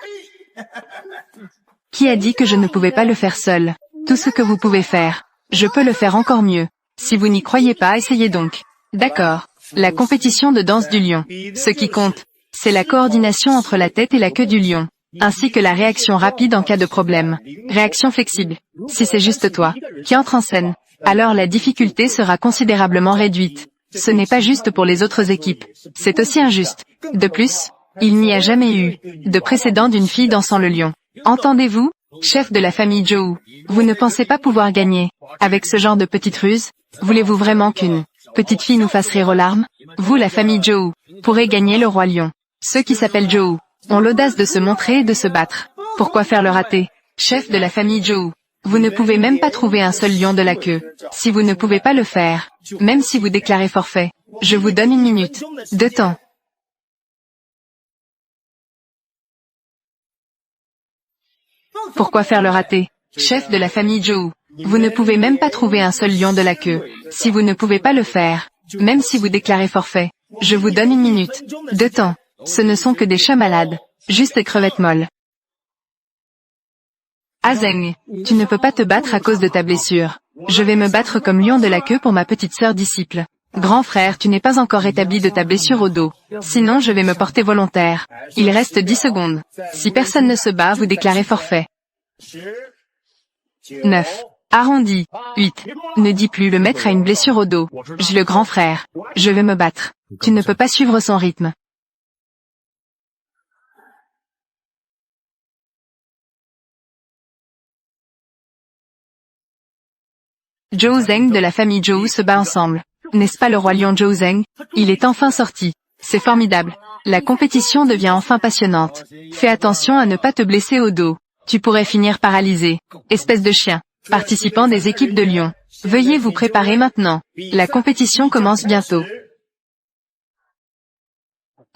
Qui a dit que je ne pouvais pas le faire seul? Tout ce que vous pouvez faire, je peux le faire encore mieux. Si vous n'y croyez pas, essayez donc. D'accord. La compétition de danse du lion. Ce qui compte, c'est la coordination entre la tête et la queue du lion, ainsi que la réaction rapide en cas de problème. Réaction flexible. Si c'est juste toi qui entre en scène, alors la difficulté sera considérablement réduite. Ce n'est pas juste pour les autres équipes, c'est aussi injuste. De plus, il n'y a jamais eu de précédent d'une fille dansant le lion. Entendez-vous, chef de la famille Zhou? Vous ne pensez pas pouvoir gagner avec ce genre de petite ruse? Voulez-vous vraiment qu'une petite fille nous fasse rire aux larmes? Vous, la famille Zhou, pourrez gagner le roi lion. Ceux qui s'appellent Zhou ont l'audace de se montrer et de se battre. Pourquoi faire le raté? Chef de la famille Zhou, vous ne pouvez même pas trouver un seul lion de la queue. Si vous ne pouvez pas le faire, même si vous déclarez forfait, je vous donne 1 minute de temps. Pourquoi faire le raté? Chef de la famille Zhou, vous ne pouvez même pas trouver un seul lion de la queue. Si vous ne pouvez pas le faire, même si vous déclarez forfait, je vous donne 1 minute de temps. Ce ne sont que des chats malades, juste des crevettes molles. Azeng, tu ne peux pas te battre à cause de ta blessure. Je vais me battre comme lion de la queue pour ma petite sœur disciple. Grand frère, tu n'es pas encore rétabli de ta blessure au dos. Sinon je vais me porter volontaire. Il reste 10 secondes. Si personne ne se bat, vous déclarez forfait. 9. Arrondi. 8. Ne dis plus, le maître a une blessure au dos. J'ai le grand frère. Je vais me battre. Tu ne peux pas suivre son rythme. Zhou Zeng de la famille Zhou se bat ensemble. N'est-ce pas le roi lion Zhou Zeng? Il est enfin sorti. C'est formidable. La compétition devient enfin passionnante. Fais attention à ne pas te blesser au dos. Tu pourrais finir paralysé. Espèce de chien. Participants des équipes de lions. Veuillez vous préparer maintenant. La compétition commence bientôt.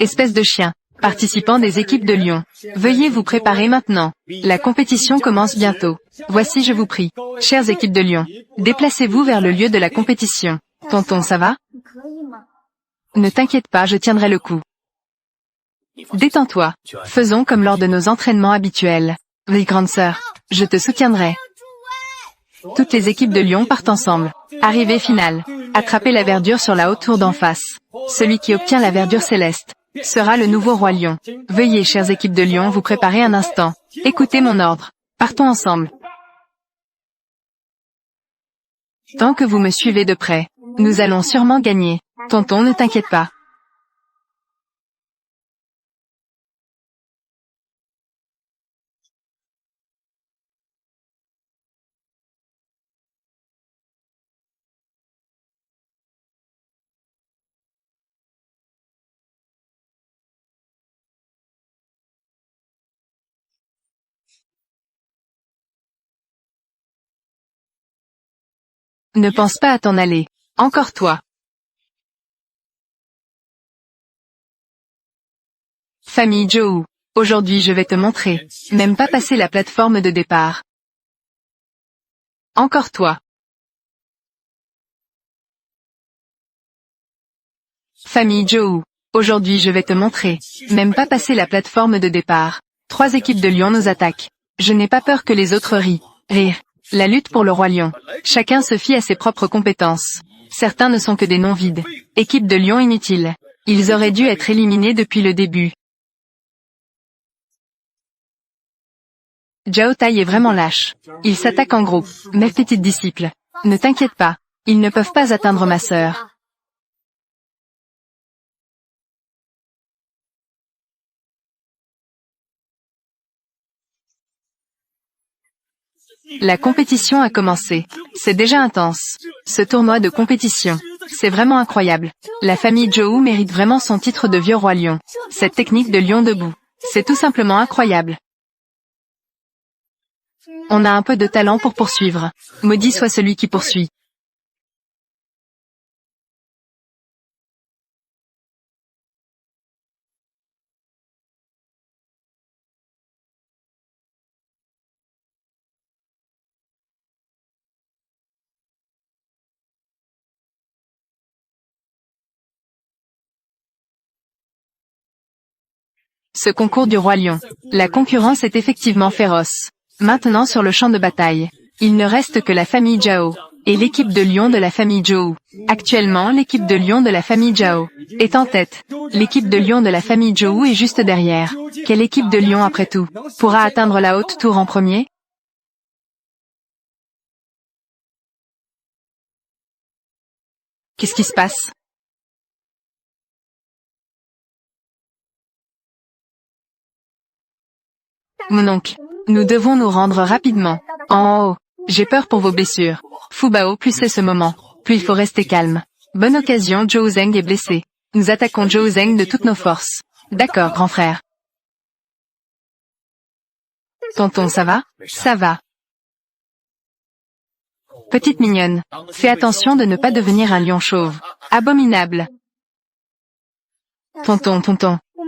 Espèce de chien. Participants des équipes de lions. Veuillez vous préparer maintenant. La compétition commence bientôt. Voici, je vous prie. Chères équipes de lions, déplacez-vous vers le lieu de la compétition. Tonton, ça va? Ne t'inquiète pas, je tiendrai le coup. Détends-toi. Faisons comme lors de nos entraînements habituels. Oui, grande sœur, je te soutiendrai. Toutes les équipes de lions partent ensemble. Arrivée finale. Attrapez la verdure sur la haute tour d'en face. Celui qui obtient la verdure céleste sera le nouveau roi lion. Veuillez, chères équipes de lions, vous préparer un instant. Écoutez mon ordre. Partons ensemble. Tant que vous me suivez de près, nous allons sûrement gagner. Tonton, ne t'inquiète pas. Ne pense pas à t'en aller. Encore toi. Famille Zhou. Aujourd'hui je vais te montrer. Même pas passer la plateforme de départ. Encore toi. Famille Zhou. Aujourd'hui je vais te montrer. Même pas passer la plateforme de départ. 3 équipes de lions nous attaquent. Je n'ai pas peur que les autres rient. Rire. La lutte pour le roi lion. Chacun se fie à ses propres compétences. Certains ne sont que des noms vides. Équipe de lions inutiles. Ils auraient dû être éliminés depuis le début. Zhao Tai est vraiment lâche. Il s'attaque en groupe. Mes petites disciples. Ne t'inquiète pas. Ils ne peuvent pas atteindre ma sœur. La compétition a commencé. C'est déjà intense. Ce tournoi de compétition. C'est vraiment incroyable. La famille Zhou mérite vraiment son titre de vieux roi lion. Cette technique de lion debout. C'est tout simplement incroyable. On a un peu de talent pour poursuivre. Maudit soit celui qui poursuit. Ce concours du roi lion. La concurrence est effectivement féroce. Maintenant sur le champ de bataille. Il ne reste que la famille Zhao et l'équipe de lions de la famille Zhou. Actuellement, l'équipe de lions de la famille Zhao est en tête. L'équipe de lions de la famille Zhou est juste derrière. Quelle équipe de lions après tout pourra atteindre la haute tour en premier? Qu'est-ce qui se passe? Mon oncle, nous devons nous rendre rapidement. En haut, j'ai peur pour vos blessures. Fubao, plus c'est ce moment, plus il faut rester calme. Bonne occasion, Zhou Zeng est blessé. Nous attaquons Zhou Zeng de toutes nos forces. D'accord, grand frère. Tonton, ça va? Ça va. Petite mignonne, fais attention de ne pas devenir un lion chauve. Abominable. Tonton,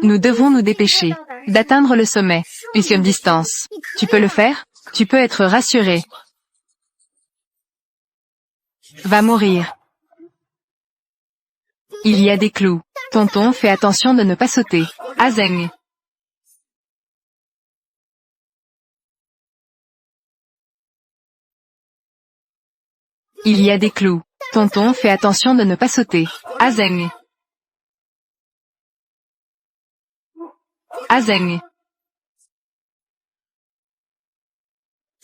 nous devons nous dépêcher. d'atteindre le sommet, une distance. Tu peux le faire? Tu peux être rassuré. Va mourir. Il y a des clous. Tonton, fais attention de ne pas sauter. Azeng. Il y a des clous. Tonton, fais attention de ne pas sauter. Azeng. Azeng.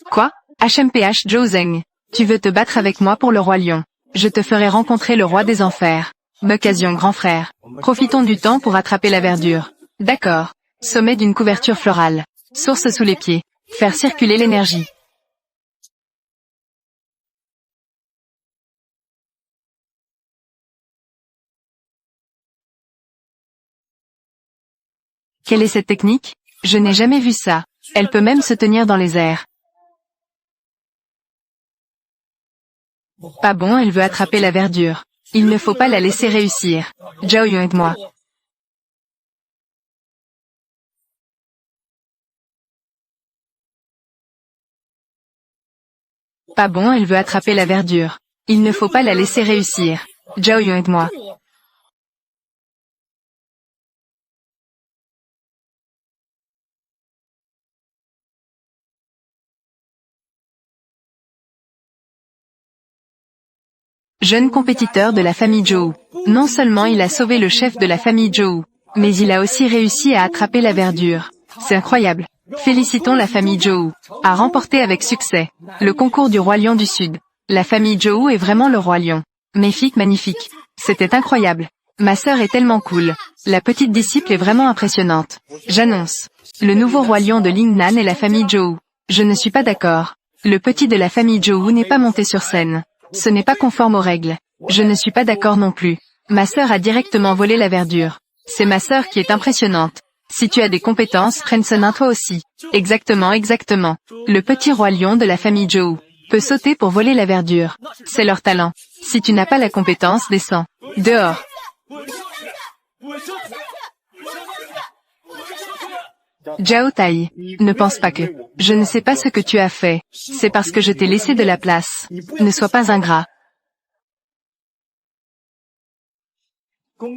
Quoi? HMPH Zhou. Tu veux te battre avec moi pour le roi lion. Je te ferai rencontrer le roi des enfers. Occasion grand frère. Profitons du temps pour attraper la verdure. D'accord. Sommet d'une couverture florale. Source sous les pieds. Faire circuler l'énergie. Quelle est cette technique? Je n'ai jamais vu ça. Elle peut même se tenir dans les airs. Pas bon, elle veut attraper la verdure. Il ne faut pas la laisser réussir. Zhao Yun, aide-moi. Pas bon, elle veut attraper la verdure. Il ne faut pas la laisser réussir. Zhao Yun, aide-moi. Jeune compétiteur de la famille Zhou. Non seulement il a sauvé le chef de la famille Zhou, mais il a aussi réussi à attraper la verdure. C'est incroyable. Félicitons la famille Zhou. A remporté avec succès le concours du roi lion du Sud. La famille Zhou est vraiment le roi lion. Magnifique. C'était incroyable. Ma sœur est tellement cool. La petite disciple est vraiment impressionnante. J'annonce. Le nouveau roi lion de Lingnan est la famille Zhou. Je ne suis pas d'accord. Le petit de la famille Zhou n'est pas monté sur scène. Ce n'est pas conforme aux règles. Je ne suis pas d'accord non plus. Ma sœur a directement volé la verdure. C'est ma sœur qui est impressionnante. Si tu as des compétences, prenne ce nain toi aussi. Exactement. Le petit roi lion de la famille Zhou peut sauter pour voler la verdure. C'est leur talent. Si tu n'as pas la compétence, descends. Dehors. Zhao Tai, ne pense pas que je ne sais pas ce que tu as fait. C'est parce que je t'ai laissé de la place. Ne sois pas ingrat.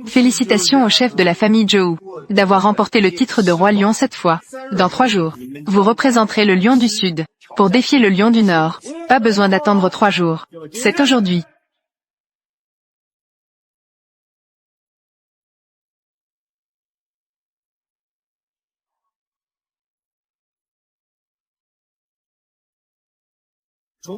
Félicitations au chef de la famille Zhou d'avoir remporté le titre de roi lion cette fois. Dans 3 jours, vous représenterez le lion du Sud pour défier le lion du Nord. Pas besoin d'attendre 3 jours. C'est aujourd'hui.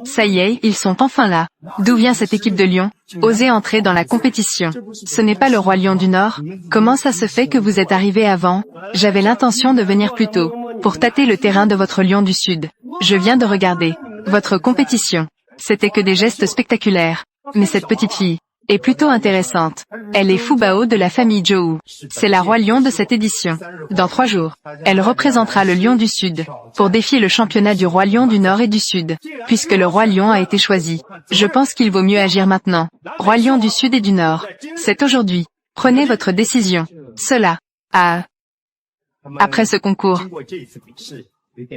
Ça y est, ils sont enfin là. D'où vient cette équipe de lions? Osez entrer dans la compétition. Ce n'est pas le roi lion du Nord? Comment ça se fait que vous êtes arrivé avant? J'avais l'intention de venir plus tôt, pour tâter le terrain de votre lion du Sud. Je viens de regarder votre compétition. C'était que des gestes spectaculaires. Mais cette petite fille est plutôt intéressante. Elle est Fu Bao de la famille Zhou. C'est la roi lion de cette édition. Dans 3 jours, elle représentera le lion du Sud pour défier le championnat du roi lion du Nord et du Sud. Puisque le roi lion a été choisi, je pense qu'il vaut mieux agir maintenant. Roi lion du Sud et du Nord. C'est aujourd'hui. Prenez votre décision. Cela. Après ce concours.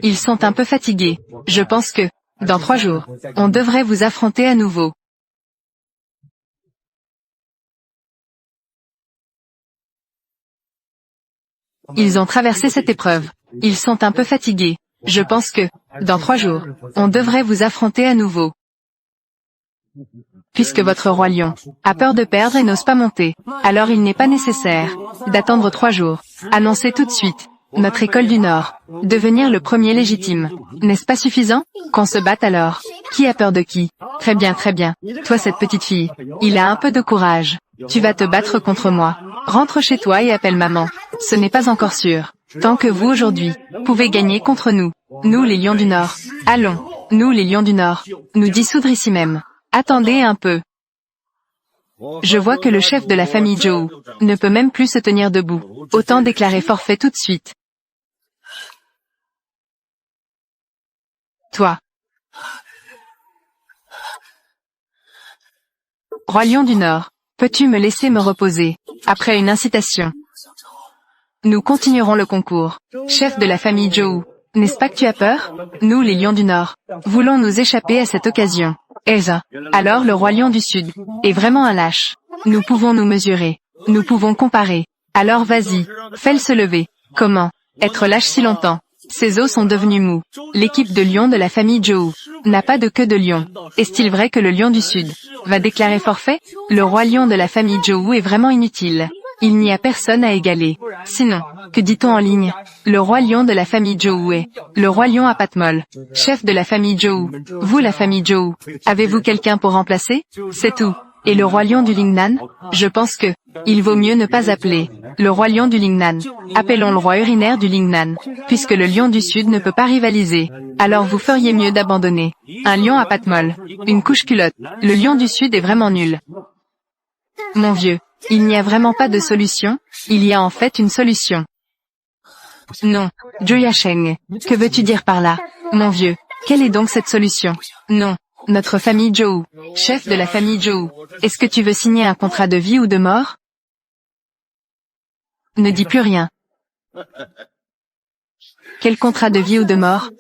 Ils sont un peu fatigués. Je pense que, dans 3 jours, on devrait vous affronter à nouveau. Ils ont traversé cette épreuve. Ils sont un peu fatigués. Je pense que, dans 3 jours, on devrait vous affronter à nouveau. Puisque votre roi lion a peur de perdre et n'ose pas monter, alors il n'est pas nécessaire d'attendre 3 jours. Annoncez tout de suite notre école du Nord, devenir le premier légitime. N'est-ce pas suffisant? Qu'on se batte alors. Qui a peur de qui? Très bien. Toi cette petite fille, il a un peu de courage. Tu vas te battre contre moi. Rentre chez toi et appelle maman. Ce n'est pas encore sûr. Tant que vous aujourd'hui, pouvez gagner contre nous. Nous les lions du Nord. Allons, nous les lions du Nord, nous dissoudre ici même. Attendez un peu. Je vois que le chef de la famille Zhou ne peut même plus se tenir debout. Autant déclarer forfait tout de suite. Toi. Roi lion du Nord, peux-tu me laisser me reposer, après une incitation? Nous continuerons le concours. Chef de la famille Zhou, n'est-ce pas que tu as peur? Nous, les lions du Nord, voulons nous échapper à cette occasion. Elsa. Alors le roi lion du Sud est vraiment un lâche. Nous pouvons nous mesurer. Nous pouvons comparer. Alors vas-y, fais-le se lever. Comment être lâche si longtemps? Ses os sont devenus mous. L'équipe de lions de la famille Zhou n'a pas de queue de lion. Est-il vrai que le lion du Sud va déclarer forfait? Le roi lion de la famille Zhou est vraiment inutile. Il n'y a personne à égaler. Sinon, que dit-on en ligne? Le roi lion de la famille Zhou est le roi lion à pattes molles. Chef de la famille Zhou. Vous, la famille Zhou, avez-vous quelqu'un pour remplacer? C'est tout. Et le roi lion du Lingnan? Je pense que il vaut mieux ne pas appeler le roi lion du Lingnan. Appelons le roi urinaire du Lingnan. Puisque le lion du Sud ne peut pas rivaliser, alors vous feriez mieux d'abandonner. Un lion à pattes molles. Une couche culotte. Le lion du Sud est vraiment nul. Mon vieux, il n'y a vraiment pas de solution, il y a en fait une solution. Non, Zhou Yasheng, que veux-tu dire par là? Mon vieux, quelle est donc cette solution? Non, notre famille Zhou, chef de la famille Zhou, est-ce que tu veux signer un contrat de vie ou de mort? Ne dis plus rien. Quel contrat de vie ou de mort?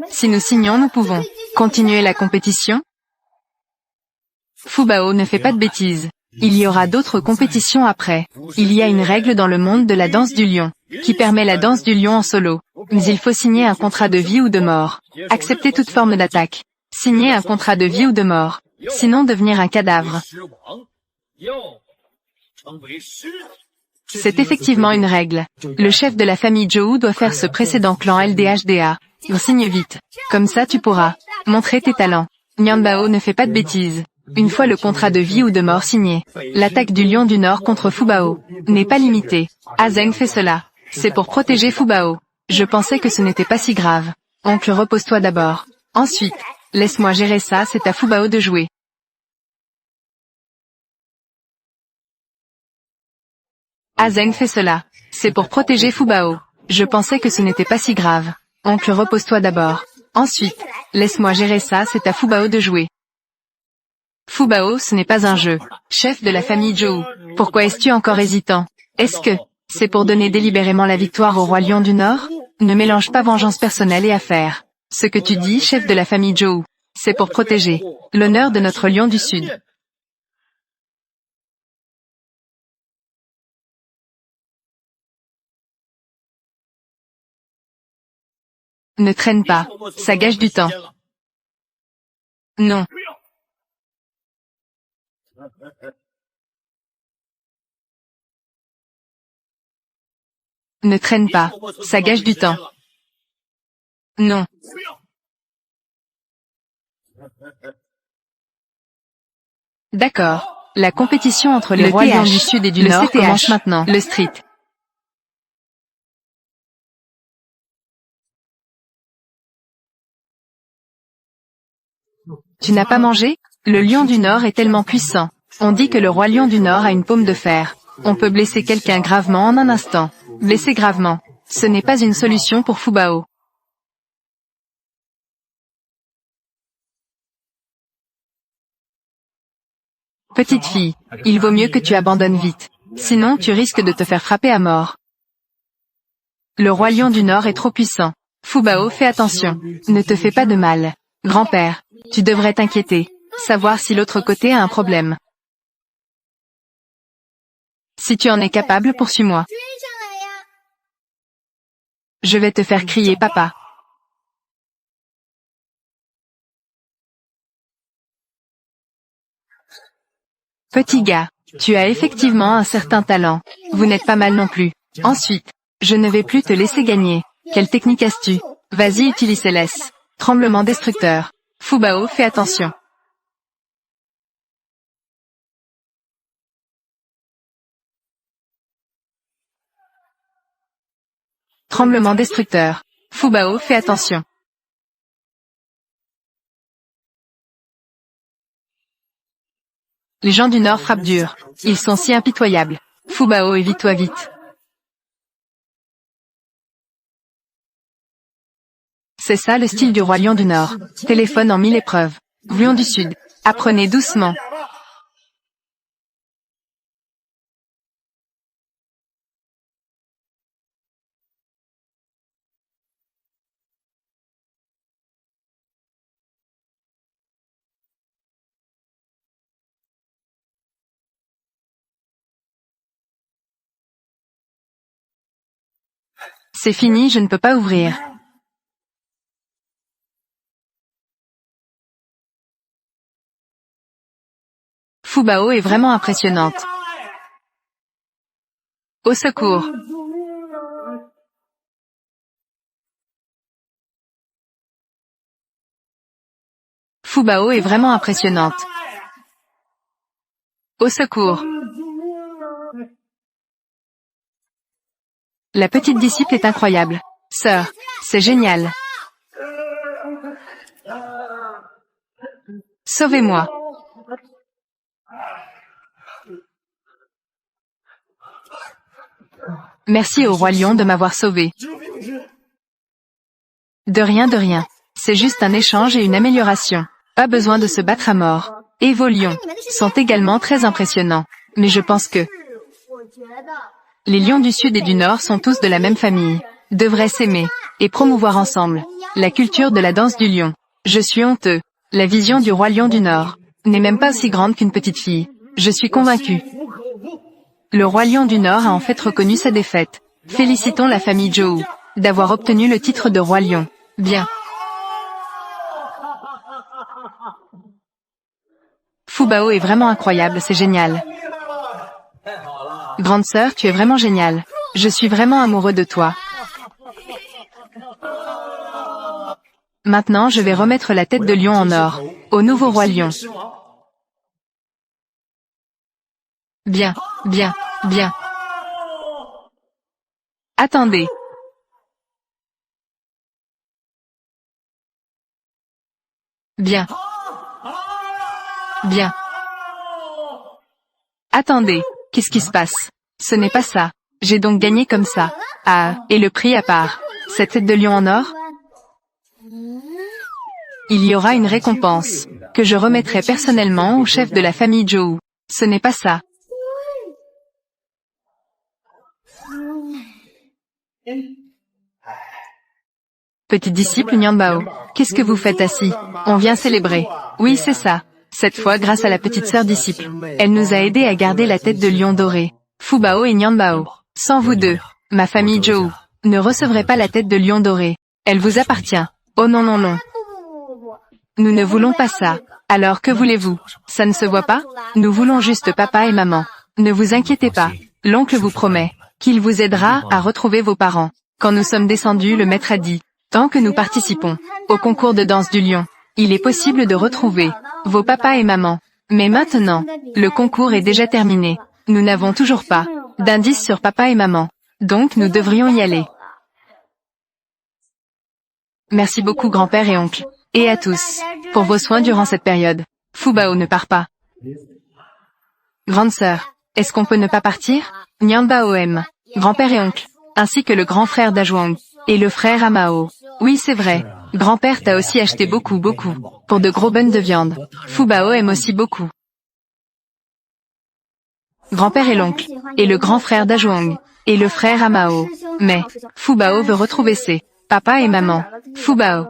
Si nous signons, nous pouvons continuer la compétition? Fubao ne fait pas de bêtises. Il y aura d'autres compétitions après. Il y a une règle dans le monde de la danse du lion, qui permet la danse du lion en solo. Mais il faut signer un contrat de vie ou de mort. Accepter toute forme d'attaque. Signer un contrat de vie ou de mort. Sinon devenir un cadavre. C'est effectivement une règle. Le chef de la famille Zhou doit faire ce précédent clan LDHDA. Signe vite. Comme ça tu pourras montrer tes talents. Nianbao ne fait pas de bêtises. Une fois le contrat de vie ou de mort signé, l'attaque du lion du Nord contre Fubao n'est pas limitée. Azeng fait cela. C'est pour protéger Fubao. Je pensais que ce n'était pas si grave. Oncle, repose-toi d'abord. Ensuite, laisse-moi gérer ça, c'est à Fubao de jouer. Azeng fait cela. C'est pour protéger Fubao. Je pensais que ce n'était pas si grave. Oncle, repose-toi d'abord. Ensuite, laisse-moi gérer ça, c'est à Fubao de jouer. Fubao, ce n'est pas un jeu. Chef de la famille Zhou, pourquoi es-tu encore hésitant? Est-ce que c'est pour donner délibérément la victoire au roi lion du Nord? Ne mélange pas vengeance personnelle et affaires. Ce que tu dis, chef de la famille Zhou, c'est pour protéger l'honneur de notre lion du Sud. Ne traîne pas, ça gâche du temps. Non. Ne traîne pas, ça gâche du temps. Non. D'accord. La compétition entre les rois lions du Sud et du Nord commence maintenant. Le street. Tu n'as pas mangé? Le lion du Nord est tellement puissant. On dit que le roi lion du Nord a une paume de fer. On peut blesser quelqu'un gravement en un instant. Blesser gravement. Ce n'est pas une solution pour Fubao. Petite fille, il vaut mieux que tu abandonnes vite. Sinon tu risques de te faire frapper à mort. Le roi lion du Nord est trop puissant. Fubao, fais attention. Ne te fais pas de mal. Grand-père, tu devrais t'inquiéter. Savoir si l'autre côté a un problème. Si tu en es capable, poursuis-moi. Je vais te faire crier papa. Petit gars, tu as effectivement un certain talent. Vous n'êtes pas mal non plus. Ensuite, je ne vais plus te laisser gagner. Quelle technique as-tu? Vas-y, utilise LS. Tremblement destructeur. Fubao, fais attention. Tremblement destructeur. Fubao, fais attention. Les gens du Nord frappent dur. Ils sont si impitoyables. Fubao, évite-toi vite. C'est ça le style du roi lion du Nord. Téléphone en 1000 épreuves. Lion du Sud. Apprenez doucement. C'est fini, je ne peux pas ouvrir. Fubao est vraiment impressionnante. Au secours. Fubao est vraiment impressionnante. Au secours. La petite disciple est incroyable. Sœur, c'est génial. Sauvez-moi. Merci au roi lion de m'avoir sauvé. De rien, de rien. C'est juste un échange et une amélioration. Pas besoin de se battre à mort. Et vos lions sont également très impressionnants. Mais je pense que les lions du sud et du nord sont tous de la même famille. Devraient s'aimer et promouvoir ensemble la culture de la danse du lion. Je suis honteux. La vision du roi lion du nord n'est même pas aussi grande qu'une petite fille. Je suis convaincu. Le roi lion du nord a en fait reconnu sa défaite. Félicitons la famille Zhou d'avoir obtenu le titre de roi lion. Bien. Fubao est vraiment incroyable, c'est génial. Grande sœur, tu es vraiment géniale. Je suis vraiment amoureux de toi. Maintenant, je vais remettre la tête de lion en or au nouveau roi lion. Bien, bien, bien. Attendez. Bien. Bien. Attendez, qu'est-ce qui se passe? Ce n'est pas ça. J'ai donc gagné comme ça. Ah, et le prix à part. Cette tête de lion en or? Il y aura une récompense, que je remettrai personnellement au chef de la famille Zhou. Ce n'est pas ça. Petit disciple Nianbao, qu'est-ce que vous faites assis? On vient célébrer. Oui, c'est ça. Cette fois grâce à la petite sœur disciple. Elle nous a aidés à garder la tête de lion doré. Fubao et Nianbao. Sans vous deux, ma famille Zhou ne recevrait pas la tête de lion doré. Elle vous appartient. Oh non non non. Nous ne voulons pas ça. Alors que voulez-vous? Ça ne se voit pas? Nous voulons juste papa et maman. Ne vous inquiétez pas. L'oncle vous promet qu'il vous aidera à retrouver vos parents. Quand nous sommes descendus, le maître a dit, tant que nous participons au concours de danse du lion, il est possible de retrouver vos papas et mamans. Mais maintenant, le concours est déjà terminé. Nous n'avons toujours pas d'indice sur papa et maman. Donc nous devrions y aller. Merci beaucoup grand-père et oncle. Et à tous, pour vos soins durant cette période. Fubao ne part pas. Grande sœur, est-ce qu'on peut ne pas partir? Nianbao aime. Grand-père et oncle, ainsi que le grand frère d'Azhuang, et le frère Amao. Oui c'est vrai, grand-père t'a aussi acheté beaucoup, pour de gros buns de viande. Fubao aime aussi beaucoup. Grand-père et l'oncle, et le grand frère d'Azhuang, et le frère Amao. Mais, Fubao veut retrouver ses papa et maman. Fubao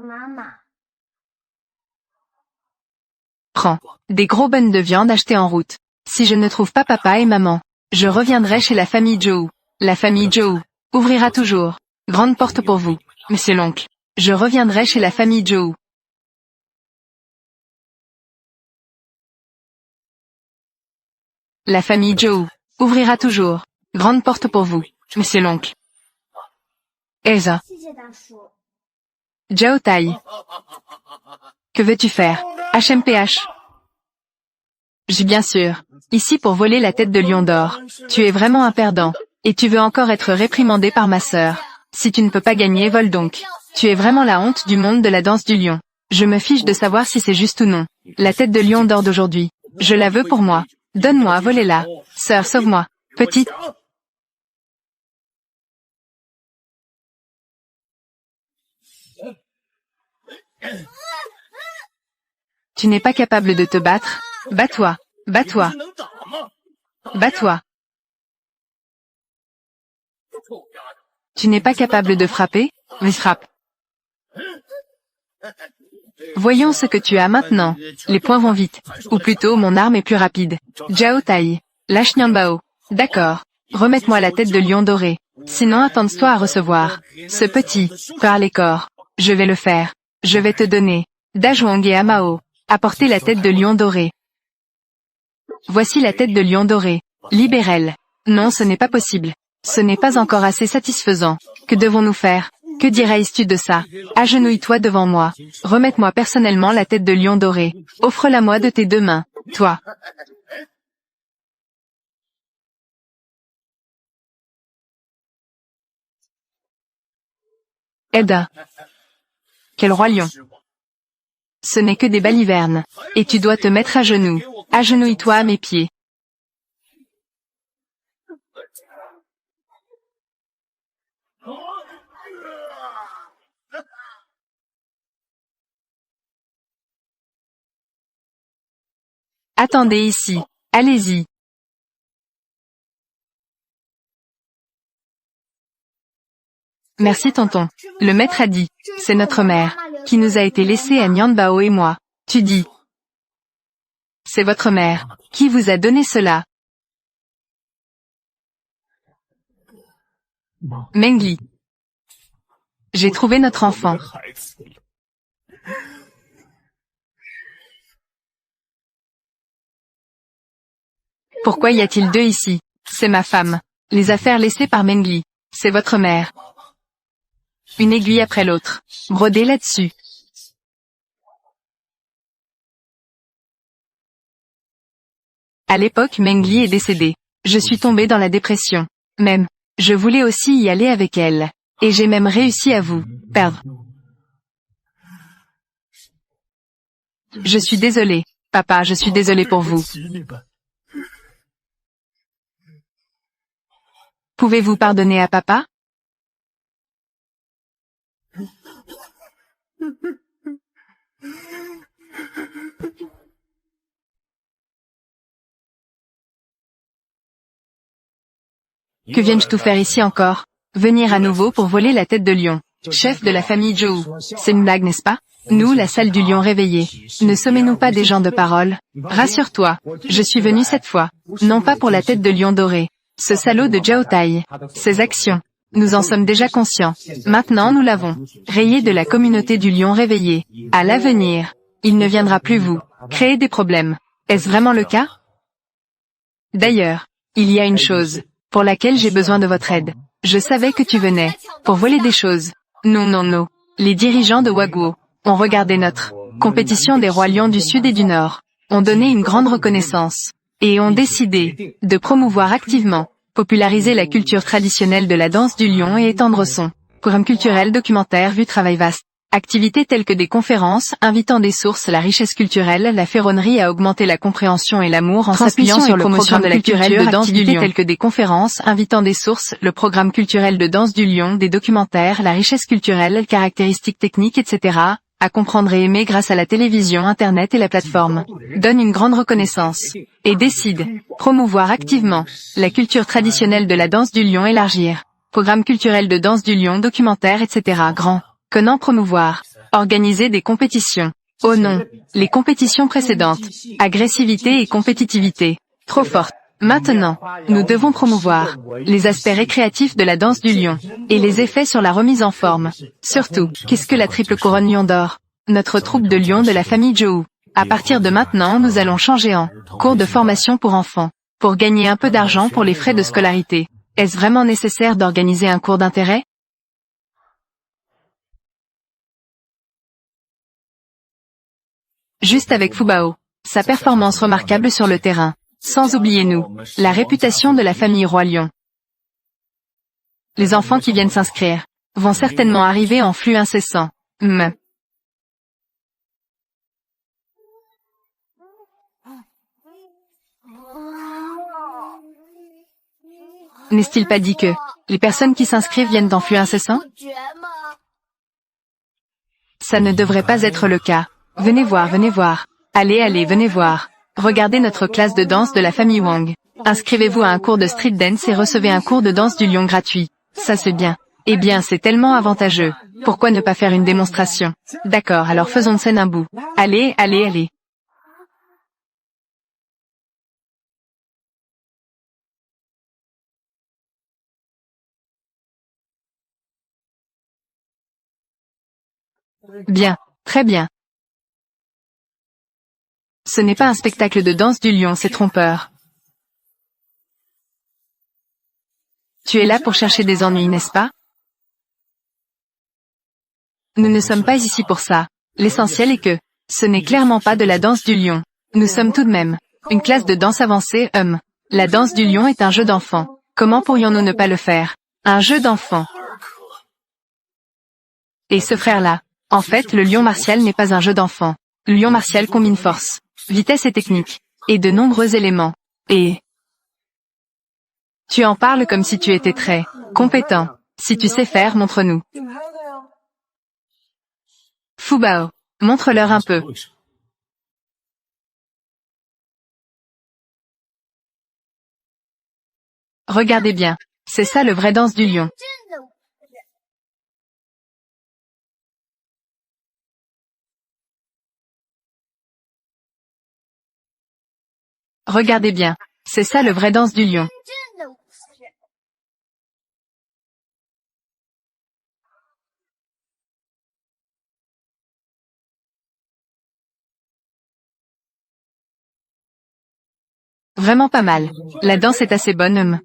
prends des gros buns de viande achetés en route. Si je ne trouve pas papa et maman, je reviendrai chez la famille Zhou. La famille Zhou ouvrira toujours. Grande porte pour vous, monsieur l'oncle. Je reviendrai chez la famille Zhou. La famille Zhou ouvrira toujours. Grande porte pour vous, monsieur l'oncle. Elsa. Zhao Tai. Que veux-tu faire? HMPH. J'ai bien sûr. Ici pour voler la tête de lion d'or. Tu es vraiment un perdant. Et tu veux encore être réprimandé par ma sœur. Si tu ne peux pas gagner, vole donc. Tu es vraiment la honte du monde de la danse du lion. Je me fiche de savoir si c'est juste ou non. La tête de lion d'or d'aujourd'hui. Je la veux pour moi. Donne-moi, volez-la. Sœur, sauve-moi. Petite. Tu n'es pas capable de te battre? Bats-toi. Bats-toi. Bats-toi. Tu n'es pas capable de frapper? Mais frappe. Voyons ce que tu as maintenant. Les points vont vite. Ou plutôt, mon arme est plus rapide. Zhao Tai. Lâche Nianbao. D'accord. Remette-moi la tête de lion doré. Sinon attends-toi à recevoir. Ce petit, par les corps. Je vais le faire. Je vais te donner. Dajwang et Amao. Apportez la tête de lion doré. Voici la tête de lion doré. Libérez-le. Non, ce n'est pas possible. Ce n'est pas encore assez satisfaisant. Que devons-nous faire? Que dirais-tu de ça? Agenouille-toi devant moi. Remette-moi personnellement la tête de lion doré. Offre-la-moi de tes deux mains. Toi. Eda. Quel roi lion. Ce n'est que des balivernes. Et tu dois te mettre à genoux. Agenouille-toi à mes pieds. Attendez ici. Allez-y. Merci tonton. Le maître a dit. C'est notre mère, qui nous a été laissée à Nyanbao et moi. Tu dis. C'est votre mère. Qui vous a donné cela? Mengli. J'ai trouvé notre enfant. Pourquoi y a-t-il deux ici? C'est ma femme. Les affaires laissées par Mengli. C'est votre mère. Une aiguille après l'autre. Brodez là-dessus. À l'époque Mengli est décédée. Je suis tombée dans la dépression. Même. Je voulais aussi y aller avec elle. Et j'ai même réussi à vous perdre. Je suis désolée. Papa, je suis désolée pour vous. Pouvez-vous pardonner à papa? Que viens-je tout faire ici encore? Venir à nouveau pour voler la tête de lion. Chef de la famille Zhou. C'est une blague, n'est-ce pas? Nous, la salle du lion réveillé. Ne sommes-nous pas des gens de parole? Rassure-toi. Je suis venu cette fois. Non pas pour la tête de lion doré. Ce salaud de Zhao Tai. Ses actions. Nous en sommes déjà conscients. Maintenant nous l'avons. Rayé de la communauté du lion réveillé. À l'avenir. Il ne viendra plus vous créer des problèmes. Est-ce vraiment le cas? D'ailleurs, il y a une chose pour laquelle j'ai besoin de votre aide. Je savais que tu venais pour voler des choses. Non, non, non. Les dirigeants de Waguo ont regardé notre compétition des rois lions du Sud et du Nord, ont donné une grande reconnaissance, et ont décidé de promouvoir activement, populariser la culture traditionnelle de la danse du lion et étendre son programme culturel documentaire vu travail vaste. Activités telles que des conférences, invitant des sources, la richesse culturelle, la ferronnerie a augmenté la compréhension et l'amour en s'appuyant sur le programme culturel de danse du lion. Telles que des conférences, invitant des sources, le programme culturel de danse du lion, des documentaires, la richesse culturelle, caractéristiques techniques, etc. À comprendre et aimer grâce à la télévision, Internet et la plateforme. Donne une grande reconnaissance. Et décide. Promouvoir activement. La culture traditionnelle de la danse du lion élargir. Programme culturel de danse du lion, documentaire, etc. Grand. Comment promouvoir? Organiser des compétitions. Oh non. Les compétitions précédentes. Agressivité et compétitivité. Trop fortes. Maintenant, nous devons promouvoir les aspects récréatifs de la danse du lion et les effets sur la remise en forme. Surtout, qu'est-ce que la triple couronne lion d'or? Notre troupe de lions de la famille Zhou. À partir de maintenant, nous allons changer en cours de formation pour enfants, pour gagner un peu d'argent pour les frais de scolarité. Est-ce vraiment nécessaire d'organiser un cours d'intérêt? Juste avec Fubao. Sa performance remarquable sur le terrain. Sans oublier nous, la réputation de la famille Roi Lion. Les enfants qui viennent s'inscrire vont certainement arriver en flux incessant. N'est-il pas dit que les personnes qui s'inscrivent viennent en flux incessant? Ça ne devrait pas être le cas. Venez voir, venez voir. Allez, allez, venez voir. Regardez notre classe de danse de la famille Wang. Inscrivez-vous à un cours de street dance et recevez un cours de danse du lion gratuit. Ça c'est bien. Eh bien, c'est tellement avantageux. Pourquoi ne pas faire une démonstration? D'accord, alors faisons de scène un bout. Allez, allez, allez. Bien, très bien. Ce n'est pas un spectacle de danse du lion, c'est trompeur. Tu es là pour chercher des ennuis, n'est-ce pas? Nous ne sommes pas ici pour ça. L'essentiel est que, ce n'est clairement pas de la danse du lion. Nous sommes tout de même une classe de danse avancée, La danse du lion est un jeu d'enfant. Comment pourrions-nous ne pas le faire? Un jeu d'enfant. Et ce frère-là. En fait, le lion martial n'est pas un jeu d'enfant. Le lion martial combine force, vitesse et technique. Et de nombreux éléments. Et... Tu en parles comme si tu étais très compétent. Si tu sais faire, montre-nous. Fubao. Montre-leur un peu. Regardez bien. C'est ça le vrai danse du lion. Regardez bien. C'est ça le vrai danse du lion. Vraiment pas mal. La danse est assez bonne,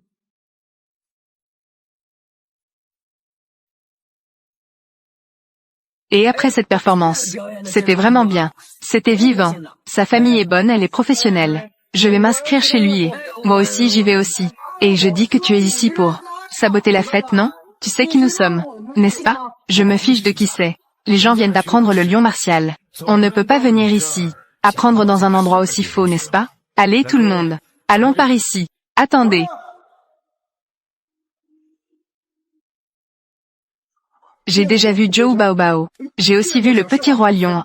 Et après cette performance, c'était vraiment bien. C'était vivant. Sa famille est bonne, elle est professionnelle. Je vais m'inscrire chez lui et, moi aussi j'y vais aussi. Et je dis que tu es ici pour saboter la fête, non? Tu sais qui nous sommes, n'est-ce pas? Je me fiche de qui c'est. Les gens viennent d'apprendre le lion martial. On ne peut pas venir ici, apprendre dans un endroit aussi faux, n'est-ce pas? Allez tout le monde. Allons par ici. Attendez. J'ai déjà vu Zhou Baobao. J'ai aussi vu le petit roi lion.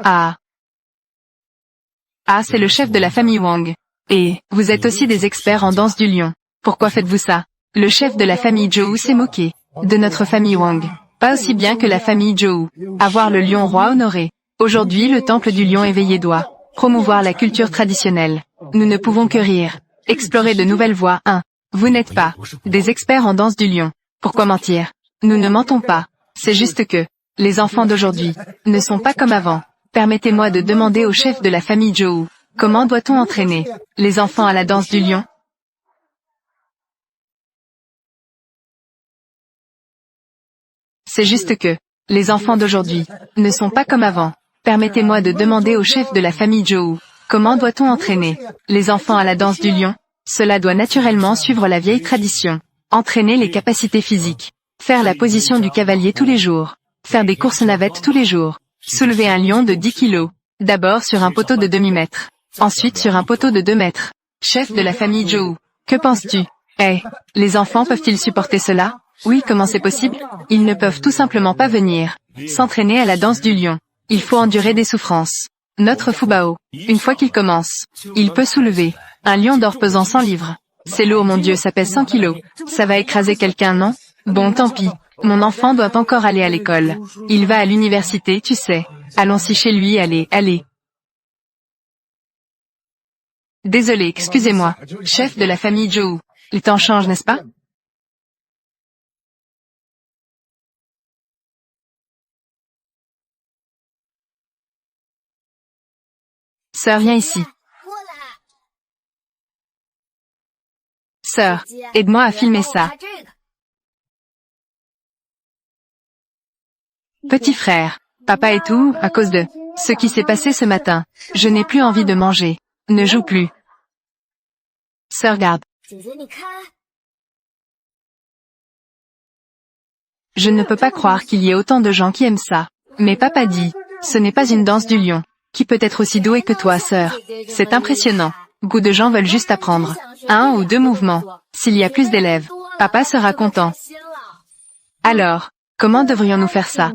C'est le chef de la famille Wang. Et, vous êtes aussi des experts en danse du lion. Pourquoi faites-vous ça? Le chef de la famille Zhou s'est moqué de notre famille Wang. Pas aussi bien que la famille Zhou. Avoir le lion roi honoré. Aujourd'hui, le temple du lion éveillé doit promouvoir la culture traditionnelle. Nous ne pouvons que rire. Explorer de nouvelles voies. Vous n'êtes pas des experts en danse du lion. Pourquoi mentir? Nous ne mentons pas. C'est juste que, les enfants d'aujourd'hui, ne sont pas comme avant. Permettez-moi de demander au chef de la famille Zhou, comment doit-on entraîner les enfants à la danse du lion? C'est juste que, les enfants d'aujourd'hui, ne sont pas comme avant. Permettez-moi de demander au chef de la famille Zhou, comment doit-on entraîner les enfants à la danse du lion? Cela doit naturellement suivre la vieille tradition. Entraîner les capacités physiques. Faire la position du cavalier tous les jours. Faire des courses navettes tous les jours. Soulever un lion de 10 kilos. D'abord sur un poteau de demi-mètre. Ensuite sur un poteau de 2 mètres. Chef de la famille Zhou. Que penses-tu? Les enfants peuvent-ils supporter cela? Oui, comment c'est possible? Ils ne peuvent tout simplement pas venir s'entraîner à la danse du lion. Il faut endurer des souffrances. Notre Fubao, une fois qu'il commence, il peut soulever un lion d'or pesant 100 livres. C'est lourd, mon Dieu, ça pèse 100 kilos. Ça va écraser quelqu'un, non? Bon, tant pis. Mon enfant doit encore aller à l'école. Il va à l'université, tu sais. Allons-y chez lui, allez. Désolé, excusez-moi. Chef de la famille Zhou. Les temps changent, n'est-ce pas? Sœur, viens ici. Sœur, aide-moi à filmer ça. Petit frère, papa et tout, à cause de ce qui s'est passé ce matin. Je n'ai plus envie de manger. Ne joue plus. Sœur, garde. Je ne peux pas croire qu'il y ait autant de gens qui aiment ça. Mais papa dit, ce n'est pas une danse du lion. Qui peut être aussi doué que toi, sœur? C'est impressionnant. Beaucoup de gens veulent juste apprendre. 1 ou 2 mouvements. S'il y a plus d'élèves, papa sera content. Alors, comment devrions-nous faire ça?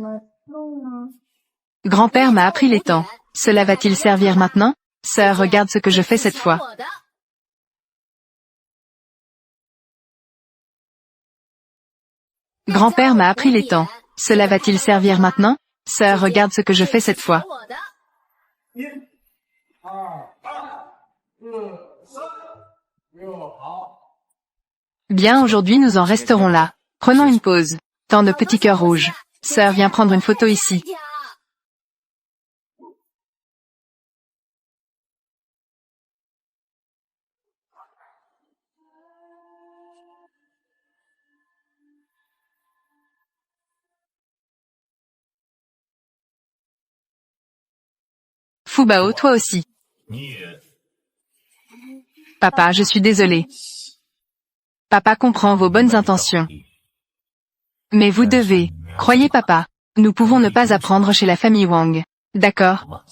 Grand-père m'a appris les temps. Cela va-t-il servir maintenant? Sœur, regarde ce que je fais cette fois. Grand-père m'a appris les temps. Cela va-t-il servir maintenant? Sœur, regarde ce que je fais cette fois. Bien, aujourd'hui nous en resterons là. Prenons une pause. Tant de petits cœurs rouges. Sœur, viens prendre une photo ici. Fubao, toi aussi. Papa, je suis désolé. Papa comprend vos bonnes intentions. Mais vous devez, croyez papa, nous pouvons ne pas apprendre chez la famille Wang. D'accord?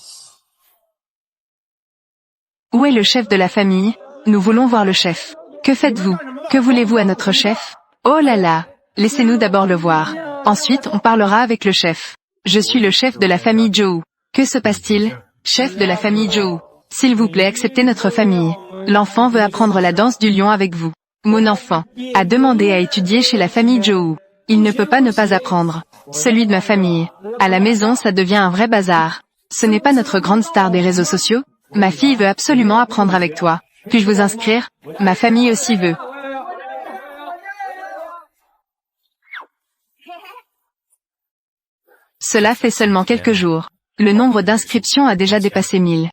Où est le chef de la famille? Nous voulons voir le chef. Que faites-vous? Que voulez-vous à notre chef? Oh là là! Laissez-nous d'abord le voir. Ensuite, on parlera avec le chef. Je suis le chef de la famille Zhou. Que se passe-t-il? Chef de la famille Zhou. S'il vous plaît, acceptez notre famille. L'enfant veut apprendre la danse du lion avec vous. Mon enfant a demandé à étudier chez la famille Zhou. Il ne peut pas ne pas apprendre. Celui de ma famille. À la maison, ça devient un vrai bazar. Ce n'est pas notre grande star des réseaux sociaux? Ma fille veut absolument apprendre avec toi. Puis-je vous inscrire? Ma famille aussi veut. Cela fait seulement quelques jours. Le nombre d'inscriptions a déjà dépassé 1000.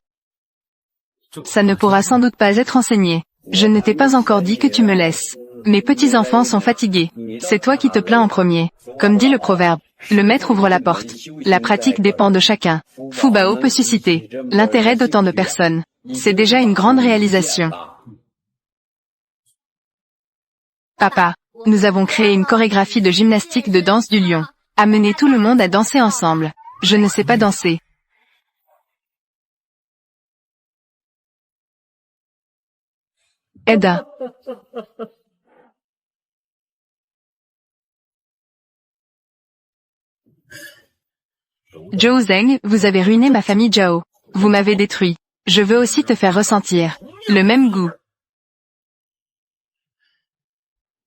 Ça ne pourra sans doute pas être enseigné. Je ne t'ai pas encore dit que tu me laisses. Mes petits-enfants sont fatigués. C'est toi qui te plains en premier. Comme dit le proverbe, le maître ouvre la porte. La pratique dépend de chacun. Fubao peut susciter l'intérêt d'autant de personnes. C'est déjà une grande réalisation. Papa, nous avons créé une chorégraphie de gymnastique de danse du lion. Amenez tout le monde à danser ensemble. Je ne sais pas danser. Aida. Zhou Zeng, vous avez ruiné ma famille Zhao. Vous m'avez détruit. Je veux aussi te faire ressentir le même goût.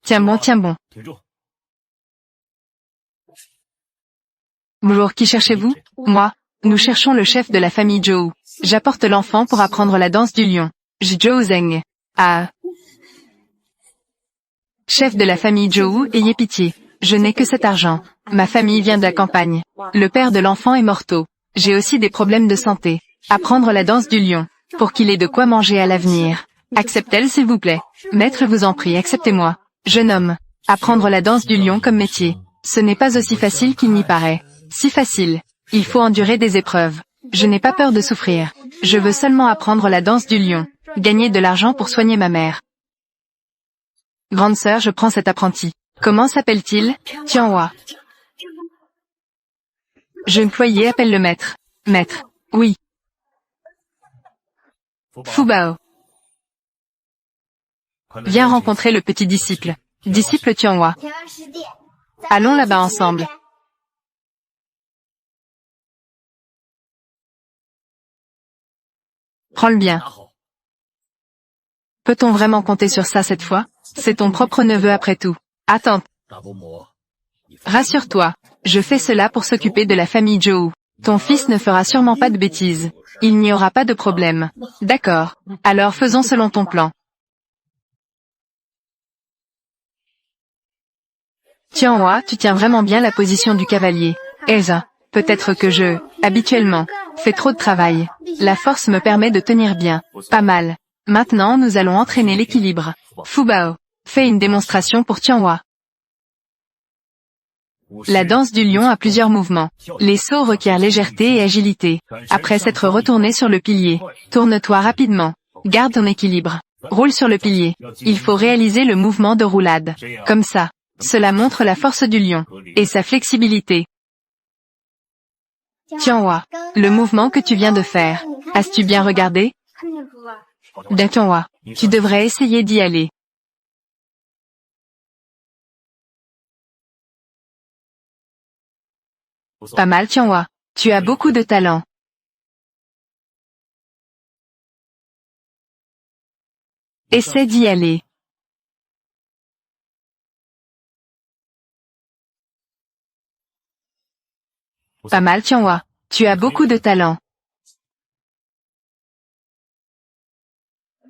Tiens bon, tiens bon. Bonjour, qui cherchez-vous? Moi. Nous cherchons le chef de la famille Zhou. J'apporte l'enfant pour apprendre la danse du lion. Zhou Zeng. Ah. Chef de la famille Zhou, ayez pitié. Je n'ai que cet argent. Ma famille vient de la campagne. Le père de l'enfant est mort tôt. J'ai aussi des problèmes de santé. Apprendre la danse du lion, pour qu'il ait de quoi manger à l'avenir. Acceptez-le s'il vous plaît. Maître vous en prie, acceptez-moi. Jeune homme. Apprendre la danse du lion comme métier. Ce n'est pas aussi facile qu'il n'y paraît. Si facile. Il faut endurer des épreuves. Je n'ai pas peur de souffrir. Je veux seulement apprendre la danse du lion. Gagner de l'argent pour soigner ma mère. Grande sœur, je prends cet apprenti. Comment s'appelle-t-il? Tianhua. Jeune employé appelle le maître. Maître. Oui. Fubao. Viens rencontrer le petit disciple. Disciple Tianhua. Allons là-bas ensemble. Prends-le bien. Peut-on vraiment compter sur ça cette fois? C'est ton propre neveu après tout. Attends. Rassure-toi. Je fais cela pour s'occuper de la famille Zhou. Ton fils ne fera sûrement pas de bêtises. Il n'y aura pas de problème. D'accord. Alors faisons selon ton plan. Tianhua, tu tiens vraiment bien la position du cavalier. Elsa, peut-être que habituellement, fais trop de travail. La force me permet de tenir bien. Pas mal. Maintenant nous allons entraîner l'équilibre. Fubao, fais une démonstration pour Tianhua. La danse du lion a plusieurs mouvements. Les sauts requièrent légèreté et agilité. Après s'être retourné sur le pilier, tourne-toi rapidement. Garde ton équilibre. Roule sur le pilier. Il faut réaliser le mouvement de roulade. Comme ça. Cela montre la force du lion et sa flexibilité. Tianhua, le mouvement que tu viens de faire, as-tu bien regardé? Bien Tianhua, tu devrais essayer d'y aller. Pas mal Tianhua, tu as beaucoup de talent. Essaie d'y aller. Pas mal Tianhua, tu as beaucoup de talent.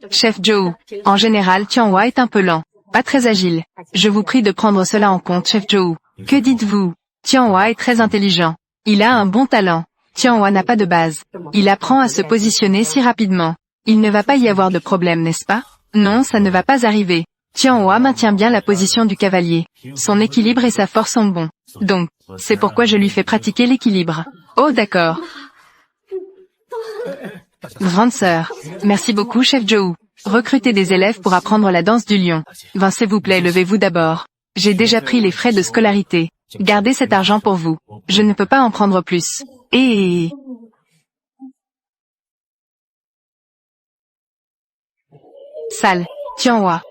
Chef Zhou, en général Tianhua est un peu lent, pas très agile. Je vous prie de prendre cela en compte Chef Zhou. Que dites-vous? Tianhua est très intelligent. Il a un bon talent. Tianhua n'a pas de base. Il apprend à se positionner si rapidement. Il ne va pas y avoir de problème, n'est-ce pas? Non, ça ne va pas arriver. Tianhua maintient bien la position du cavalier. Son équilibre et sa force sont bons. Donc, c'est pourquoi je lui fais pratiquer l'équilibre. Oh d'accord. Grande sœur. Merci beaucoup, chef Joe. Recrutez des élèves pour apprendre la danse du lion. S'il vous plaît, levez-vous d'abord. J'ai déjà pris les frais de scolarité. Gardez cet argent pour vous. Je ne peux pas en prendre plus. Et... Sale. Tianhua.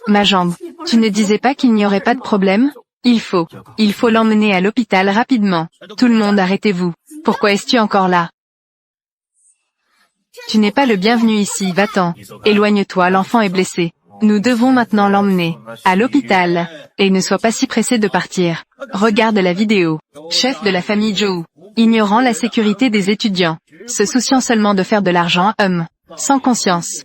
Ma jambe. Tu ne disais pas qu'il n'y aurait pas de problème? Il faut l'emmener à l'hôpital rapidement. Tout le monde, arrêtez-vous. Pourquoi es-tu encore là? Tu n'es pas le bienvenu ici, va-t'en. Éloigne-toi, l'enfant est blessé. Nous devons maintenant l'emmener à l'hôpital. Et ne sois pas si pressé de partir. Regarde la vidéo. Chef de la famille Joe. Ignorant la sécurité des étudiants. Se souciant seulement de faire de l'argent, sans conscience.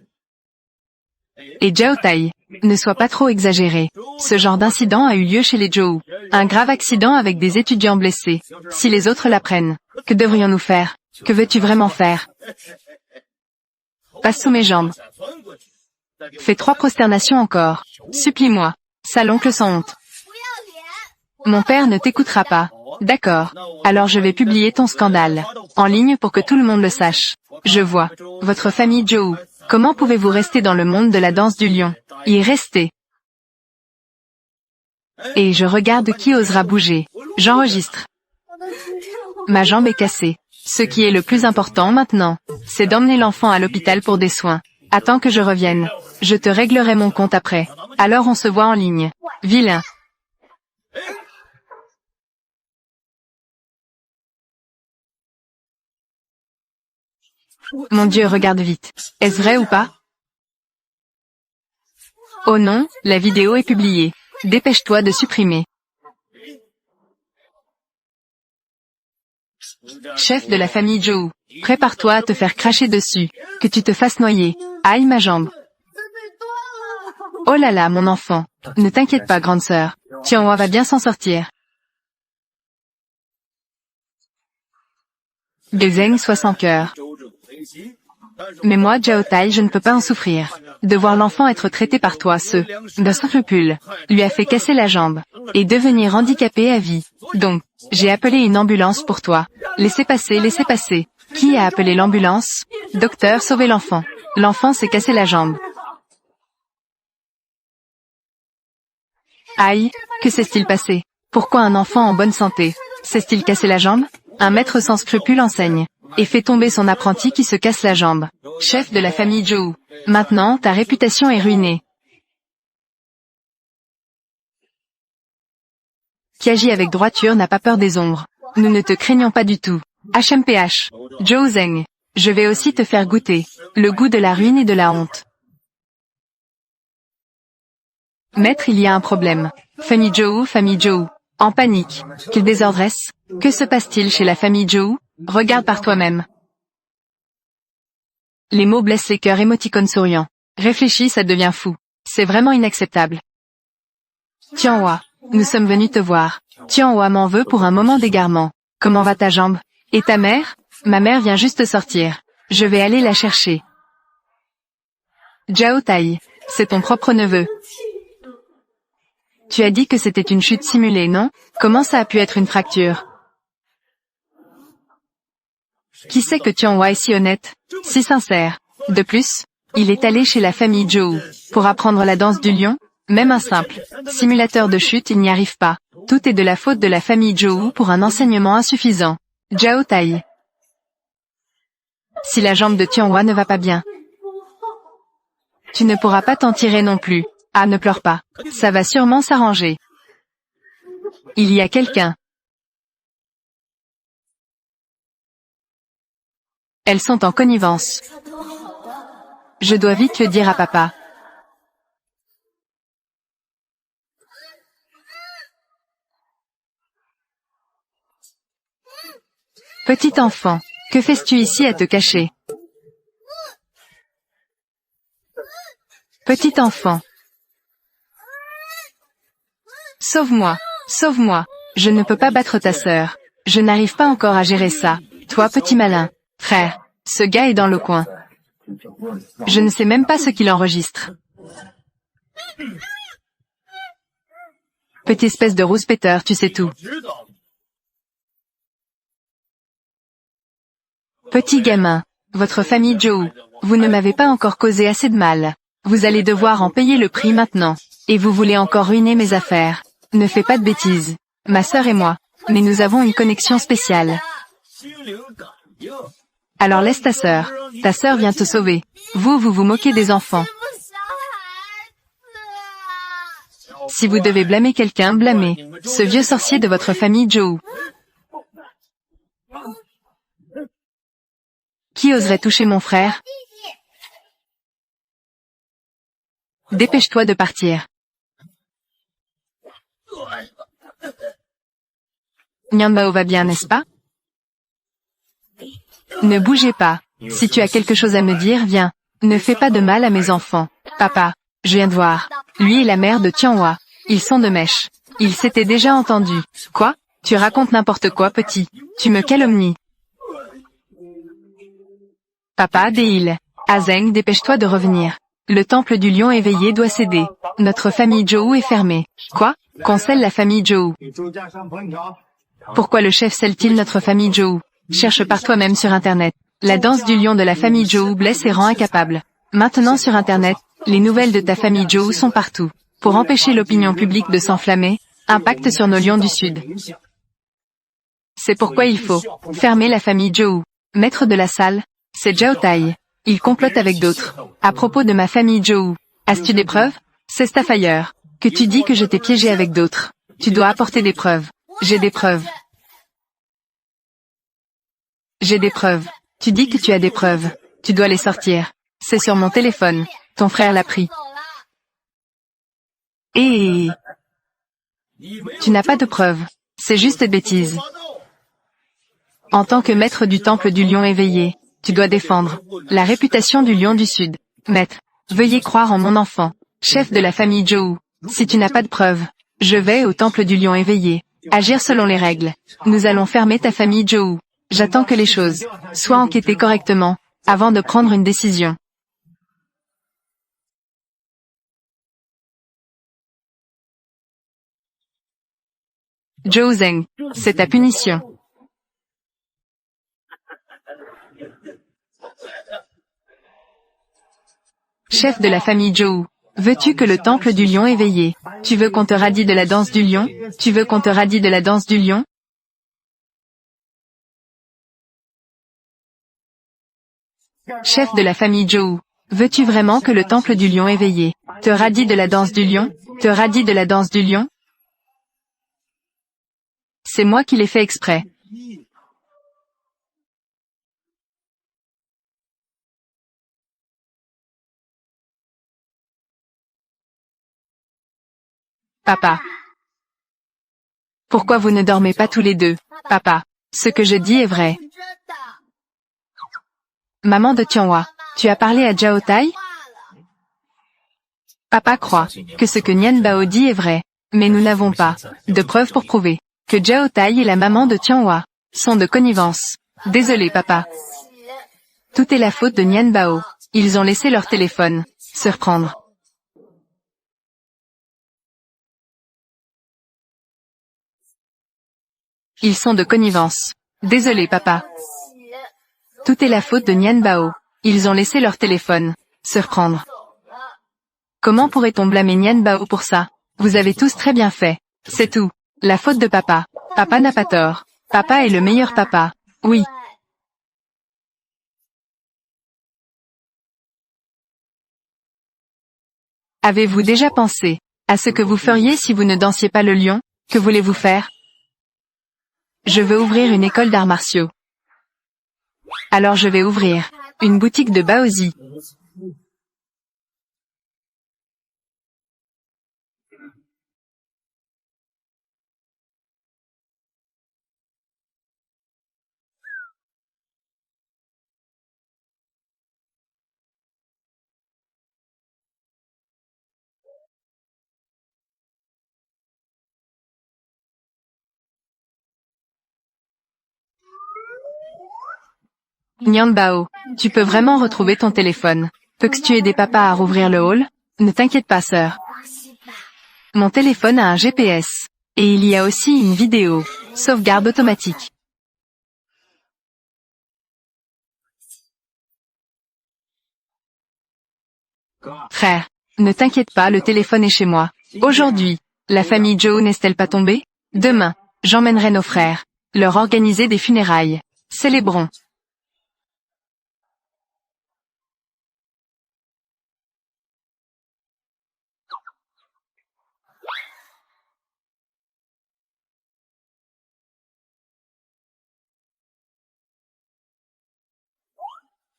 Et Zhao Tai. Ne sois pas trop exagéré. Ce genre d'incident a eu lieu chez les Joe. Un grave accident avec des étudiants blessés. Si les autres l'apprennent, que devrions-nous faire? Que veux-tu vraiment faire? Passe sous mes jambes. Fais 3 prosternations encore. Supplie-moi. Sale oncle sans honte. Mon père ne t'écoutera pas. D'accord. Alors je vais publier ton scandale en ligne pour que tout le monde le sache. Je vois. Votre famille Joe. Comment pouvez-vous rester dans le monde de la danse du lion? Y rester. Et je regarde qui osera bouger. J'enregistre. Ma jambe est cassée. Ce qui est le plus important maintenant, c'est d'emmener l'enfant à l'hôpital pour des soins. Attends que je revienne. Je te réglerai mon compte après. Alors on se voit en ligne. Vilain. Mon Dieu, regarde vite. Est-ce vrai ou pas? Oh non, la vidéo est publiée. Dépêche-toi de supprimer. Chef de la famille Joe, prépare-toi à te faire cracher dessus, que tu te fasses noyer. Aïe ma jambe. Oh là là, mon enfant. Ne t'inquiète pas, grande sœur. Tianhua va bien s'en sortir. Gezeng soit sans cœur. Mais moi, Zhao Tai, je ne peux pas en souffrir. De voir l'enfant être traité par toi, d'un scrupule, lui a fait casser la jambe, et devenir handicapé à vie. Donc, j'ai appelé une ambulance pour toi. Laissez passer, laissez passer. Qui a appelé l'ambulance? Docteur, sauvez l'enfant. L'enfant s'est cassé la jambe. Aïe, que s'est-il passé? Pourquoi un enfant en bonne santé s'est-il cassé la jambe? Un maître sans scrupule enseigne et fait tomber son apprenti qui se casse la jambe. Chef de la famille Joe. Maintenant, ta réputation est ruinée. Qui agit avec droiture n'a pas peur des ombres. Nous ne te craignons pas du tout. HMPH. Zhou Zeng. Je vais aussi te faire goûter le goût de la ruine et de la honte. Maître, il y a un problème. Famille Joe. En panique. Quel désordre est-ce? Que se passe-t-il chez la famille Joe? Regarde par toi-même. Les mots blessent les cœurs, émoticône souriant. Réfléchis, ça devient fou. C'est vraiment inacceptable. Tianhua, nous sommes venus te voir. Tianhua m'en veut pour un moment d'égarement. Comment va ta jambe? Et ta mère? Ma mère vient juste sortir. Je vais aller la chercher. Zhao Tai, c'est ton propre neveu. Tu as dit que c'était une chute simulée, non? Comment ça a pu être une fracture? Qui sait que Tianhua est si honnête, si sincère? De plus, il est allé chez la famille Joe pour apprendre la danse du lion. Même un simple simulateur de chute, il n'y arrive pas. Tout est de la faute de la famille Joe pour un enseignement insuffisant. Zhao Tai. Si la jambe de Tianhua ne va pas bien, tu ne pourras pas t'en tirer non plus. Ah, ne pleure pas. Ça va sûrement s'arranger. Il y a quelqu'un. Elles sont en connivence. Je dois vite le dire à papa. Petit enfant, que fais-tu ici à te cacher? Petit enfant. Sauve-moi, sauve-moi. Je ne peux pas battre ta sœur. Je n'arrive pas encore à gérer ça. Toi, petit malin. Frère, ce gars est dans le coin. Je ne sais même pas ce qu'il enregistre. Petite espèce de rouspéteur, tu sais tout. Petit gamin, votre famille Joe, vous ne m'avez pas encore causé assez de mal. Vous allez devoir en payer le prix maintenant. Et vous voulez encore ruiner mes affaires. Ne fais pas de bêtises. Ma sœur et moi. Mais nous avons une connexion spéciale. Alors laisse ta sœur. Ta sœur vient te sauver. Vous vous moquez des enfants. Si vous devez blâmer quelqu'un, blâmez ce vieux sorcier de votre famille Joe. Qui oserait toucher mon frère? Dépêche-toi de partir. Nyanbao va bien, n'est-ce pas? Ne bougez pas. Si tu as quelque chose à me dire, viens. Ne fais pas de mal à mes enfants. Papa, je viens de voir. Lui et la mère de Tianhua. Ils sont de mèche. Ils s'étaient déjà entendus. Quoi? Tu racontes n'importe quoi, petit. Tu me calomnies. Papa, Déil. Azeng, dépêche-toi de revenir. Le temple du lion éveillé doit céder. Notre famille Zhou est fermée. Quoi? Qu'on scelle la famille Zhou. Pourquoi le chef scelle-t-il notre famille Zhou? Cherche par toi-même sur Internet. La danse du lion de la famille Zhou blesse et rend incapable. Maintenant sur Internet, les nouvelles de ta famille Zhou sont partout. Pour empêcher l'opinion publique de s'enflammer, impact sur nos lions du Sud. C'est pourquoi il faut fermer la famille Zhou. Maître de la salle, c'est Zhao Tai. Il complote avec d'autres. À propos de ma famille Zhou, as-tu des preuves? C'est Starfire. Que tu dis que je t'ai piégé avec d'autres. Tu dois apporter des preuves. J'ai des preuves. J'ai des preuves. Tu dis que tu as des preuves. Tu dois les sortir. C'est sur mon téléphone. Ton frère l'a pris. Et... tu n'as pas de preuves. C'est juste des bêtises. En tant que maître du temple du lion éveillé, tu dois défendre la réputation du lion du Sud. Maître, veuillez croire en mon enfant, chef de la famille Zhou. Si tu n'as pas de preuves, je vais au temple du lion éveillé. Agir selon les règles. Nous allons fermer ta famille Zhou. J'attends que les choses soient enquêtées correctement, avant de prendre une décision. Zhou Zeng, c'est ta punition. Chef de la famille Zhou, veux-tu que le temple du lion éveillé? Tu veux qu'on te radie de la danse du lion? Tu veux qu'on te radie de la danse du lion? Chef de la famille Zhou, veux-tu vraiment que le temple du lion éveillé te radie de la danse du lion? Te radie de la danse du lion? C'est moi qui l'ai fait exprès. Papa. Pourquoi vous ne dormez pas tous les deux? Papa, ce que je dis est vrai. Maman de Tianhua, tu as parlé à Zhao Tai? Papa croit que ce que Nian Bao dit est vrai, mais nous n'avons pas de preuves pour prouver que Zhao Tai et la maman de Tianhua sont de connivence. Désolé papa. Tout est la faute de Nian Bao. Ils ont laissé leur téléphone se reprendre. Ils sont de connivence. Désolé papa. Tout est la faute de Nian Bao. Ils ont laissé leur téléphone se reprendre. Comment pourrait-on blâmer Nian Bao pour ça? Vous avez tous très bien fait. C'est tout. La faute de papa. Papa n'a pas tort. Papa est le meilleur papa. Oui. Avez-vous déjà pensé à ce que vous feriez si vous ne dansiez pas le lion? Que voulez-vous faire? Je veux ouvrir une école d'arts martiaux. Alors je vais ouvrir une boutique de Baozi. Nian Bao, tu peux vraiment retrouver ton téléphone. Peux-tu tu aider papa à rouvrir le hall? Ne t'inquiète pas sœur. Mon téléphone a un GPS. Et il y a aussi une vidéo. Sauvegarde automatique. Frère, ne t'inquiète pas, le téléphone est chez moi. Aujourd'hui, la famille Joe n'est-elle pas tombée? Demain, j'emmènerai nos frères, leur organiser des funérailles. Célébrons.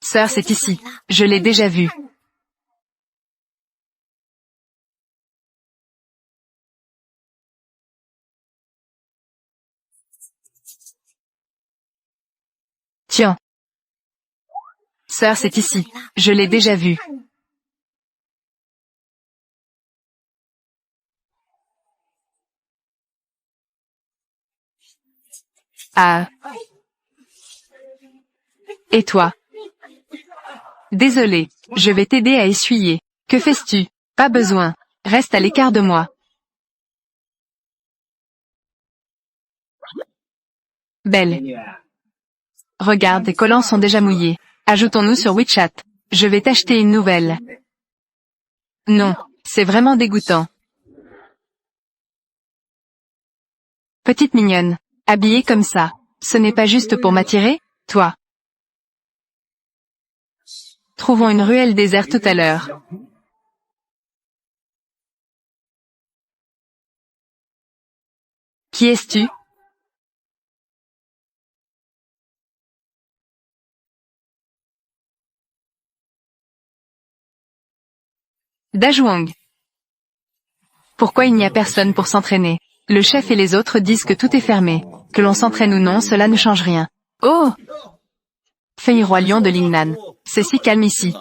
Sœur, c'est ici. Je l'ai déjà vu. Tiens. Sœur, c'est ici. Je l'ai déjà vu. Ah. Et toi? Désolé, je vais t'aider à essuyer. Que fais-tu? Pas besoin. Reste à l'écart de moi. Belle. Regarde, tes collants sont déjà mouillés. Ajoutons-nous sur WeChat. Je vais t'acheter une nouvelle. Non, c'est vraiment dégoûtant. Petite mignonne, habillée comme ça, ce n'est pas juste pour m'attirer, toi. Trouvons une ruelle déserte tout à l'heure. Qui es-tu? Dajwang. Pourquoi il n'y a personne pour s'entraîner? Le chef et les autres disent que tout est fermé. Que l'on s'entraîne ou non, cela ne change rien. Oh! Fei roi lion de Lingnan. C'est si calme ici.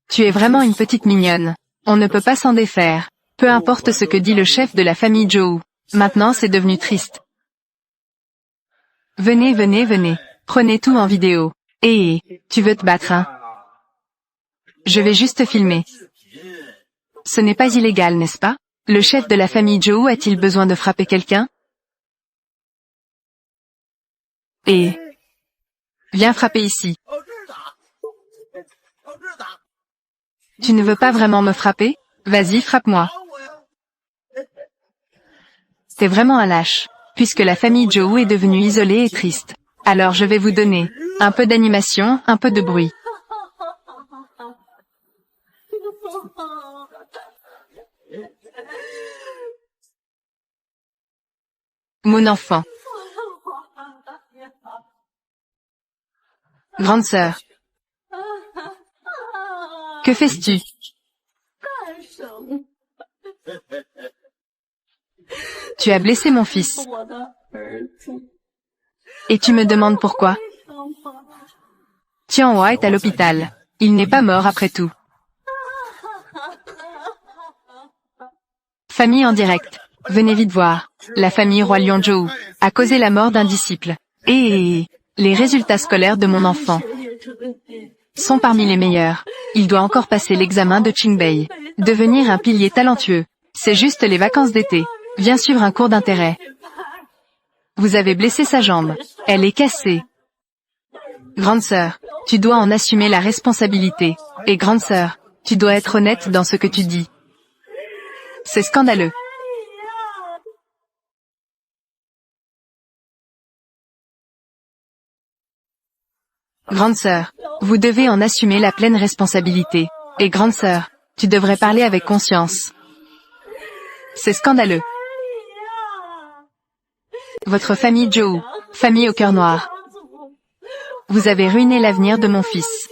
Tu es vraiment une petite mignonne. On ne peut pas s'en défaire. Peu importe ce que dit le chef de la famille Zhou. Maintenant c'est devenu triste. Venez, venez, venez. Prenez tout en vidéo. Tu veux te battre, hein? Je vais juste filmer. Ce n'est pas illégal, n'est-ce pas? Le chef de la famille Zhou a-t-il besoin de frapper quelqu'un? Viens frapper ici. Tu ne veux pas vraiment me frapper? Vas-y, frappe-moi. T'es vraiment un lâche. Puisque la famille Zhou est devenue isolée et triste. Alors je vais vous donner un peu d'animation, un peu de bruit. Mon enfant. Grande sœur. Que fais-tu? Tu as blessé mon fils. Et tu me demandes pourquoi? Tianhua est à l'hôpital. Il n'est pas mort après tout. Famille en direct. Venez vite voir. La famille Roi Lion Zhou a causé la mort d'un disciple. Les résultats scolaires de mon enfant sont parmi les meilleurs. Il doit encore passer l'examen de Qingbei. Devenir un pilier talentueux. C'est juste les vacances d'été. Viens suivre un cours d'intérêt. Vous avez blessé sa jambe. Elle est cassée. Grande sœur, tu dois en assumer la responsabilité. Et grande sœur, tu dois être honnête dans ce que tu dis. C'est scandaleux. Grande sœur, vous devez en assumer la pleine responsabilité. Et grande sœur, tu devrais parler avec conscience. C'est scandaleux. Votre famille Zhou, famille au cœur noir. Vous avez ruiné l'avenir de mon fils.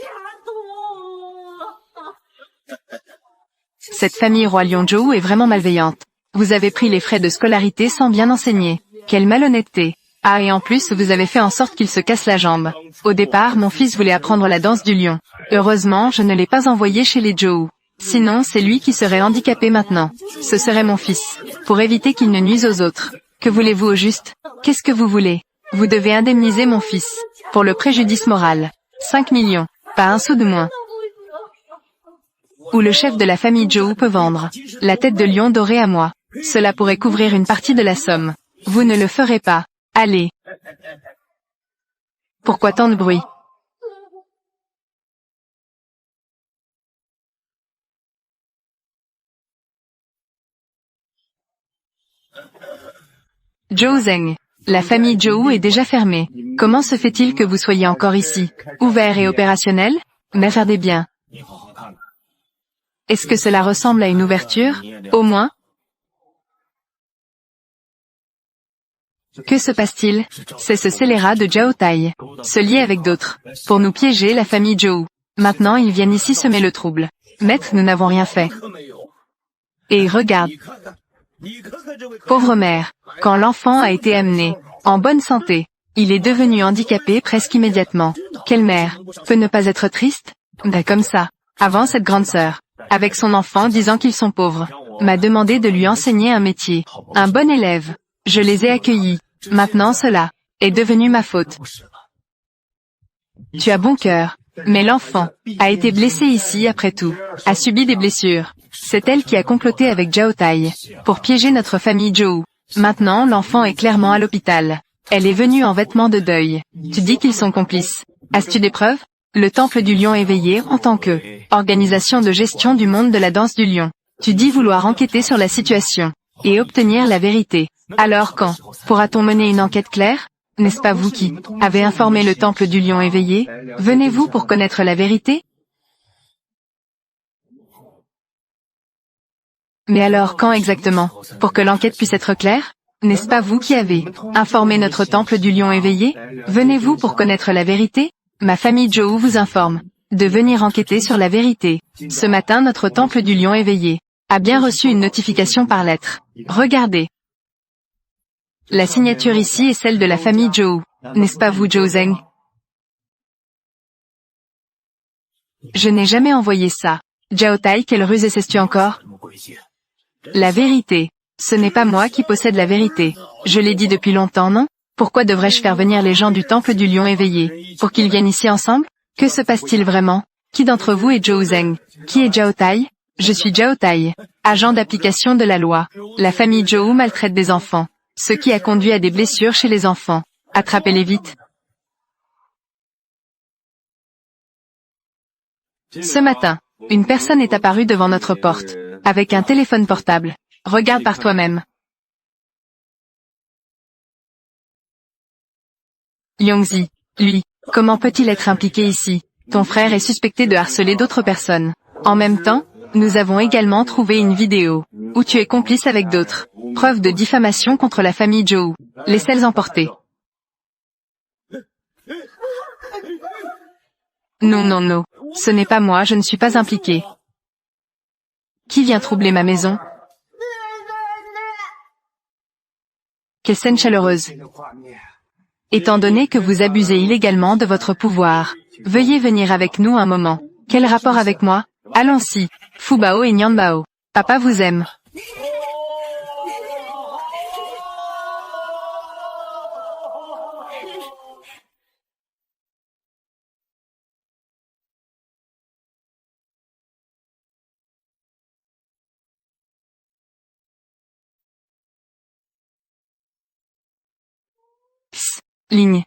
Cette famille Roi Lion Zhou est vraiment malveillante. Vous avez pris les frais de scolarité sans bien enseigner. Quelle malhonnêteté. Ah, et en plus vous avez fait en sorte qu'il se casse la jambe. Au départ, mon fils voulait apprendre la danse du lion. Heureusement, je ne l'ai pas envoyé chez les Zhou. Sinon, c'est lui qui serait handicapé maintenant. Ce serait mon fils. Pour éviter qu'il ne nuise aux autres. Que voulez-vous au juste? Qu'est-ce que vous voulez? Vous devez indemniser mon fils. Pour le préjudice moral. 5 millions. Pas un sou de moins. Ou le chef de la famille Zhou peut vendre la tête de lion dorée à moi. Cela pourrait couvrir une partie de la somme. Vous ne le ferez pas. Allez. Pourquoi tant de bruit? Zhou Zeng. La famille Zhou est déjà fermée. Comment se fait-il que vous soyez encore ici? Ouvert et opérationnel? Mais regardez bien. Est-ce que cela ressemble à une ouverture? Au moins? Que se passe-t-il? C'est ce scélérat de Zhao Tai. Se lier avec d'autres. Pour nous piéger la famille Zhou. Maintenant ils viennent ici semer le trouble. Maître, nous n'avons rien fait. Et regarde. Pauvre mère. Quand l'enfant a été amené, en bonne santé, il est devenu handicapé presque immédiatement. Quelle mère peut ne pas être triste? Ben comme ça. Avant cette grande sœur, avec son enfant disant qu'ils sont pauvres, m'a demandé de lui enseigner un métier. Un bon élève. Je les ai accueillis. Maintenant cela est devenu ma faute. Tu as bon cœur. Mais l'enfant a été blessé ici après tout, a subi des blessures. C'est elle qui a comploté avec Zhao Tai pour piéger notre famille Zhou. Maintenant l'enfant est clairement à l'hôpital. Elle est venue en vêtements de deuil. Tu dis qu'ils sont complices. As-tu des preuves? Le Temple du Lion éveillé en tant que organisation de gestion du monde de la danse du lion. Tu dis vouloir enquêter sur la situation et obtenir la vérité. Alors quand pourra-t-on mener une enquête claire? N'est-ce pas vous qui avez informé le Temple du Lion éveillé? Venez-vous pour connaître la vérité? Mais alors quand exactement? Pour que l'enquête puisse être claire? N'est-ce pas vous qui avez informé notre Temple du Lion éveillé? Venez-vous pour connaître la vérité? Ma famille Zhou vous informe de venir enquêter sur la vérité. Ce matin notre Temple du Lion éveillé a bien reçu une notification par lettre. Regardez. La signature ici est celle de la famille Zhou. N'est-ce pas vous Zhou Zeng? Je n'ai jamais envoyé ça. Zhao Tai, quelle ruse essaie-tu encore? La vérité. Ce n'est pas moi qui possède la vérité. Je l'ai dit depuis longtemps, non? Pourquoi devrais-je faire venir les gens du Temple du Lion éveillé? Pour qu'ils viennent ici ensemble? Que se passe-t-il vraiment? Qui d'entre vous est Zhou Zeng? Qui est Zhao Tai? Je suis Zhao Tai, agent d'application de la loi. La famille Zhou maltraite des enfants, ce qui a conduit à des blessures chez les enfants. Attrapez-les vite. Ce matin, une personne est apparue devant notre porte, avec un téléphone portable. Regarde par toi-même. Yongzi, lui, comment peut-il être impliqué ici? Ton frère est suspecté de harceler d'autres personnes. En même temps, nous avons également trouvé une vidéo, où tu es complice avec d'autres. Preuve de diffamation contre la famille Zhou. Laissez-les emporter. Non, non, non. Ce n'est pas moi, je ne suis pas impliqué. Qui vient troubler ma maison? Quelle scène chaleureuse. Étant donné que vous abusez illégalement de votre pouvoir, veuillez venir avec nous un moment. Quel rapport avec moi? Allons-y. Fubao et Nianbao. Papa vous aime. Ligne.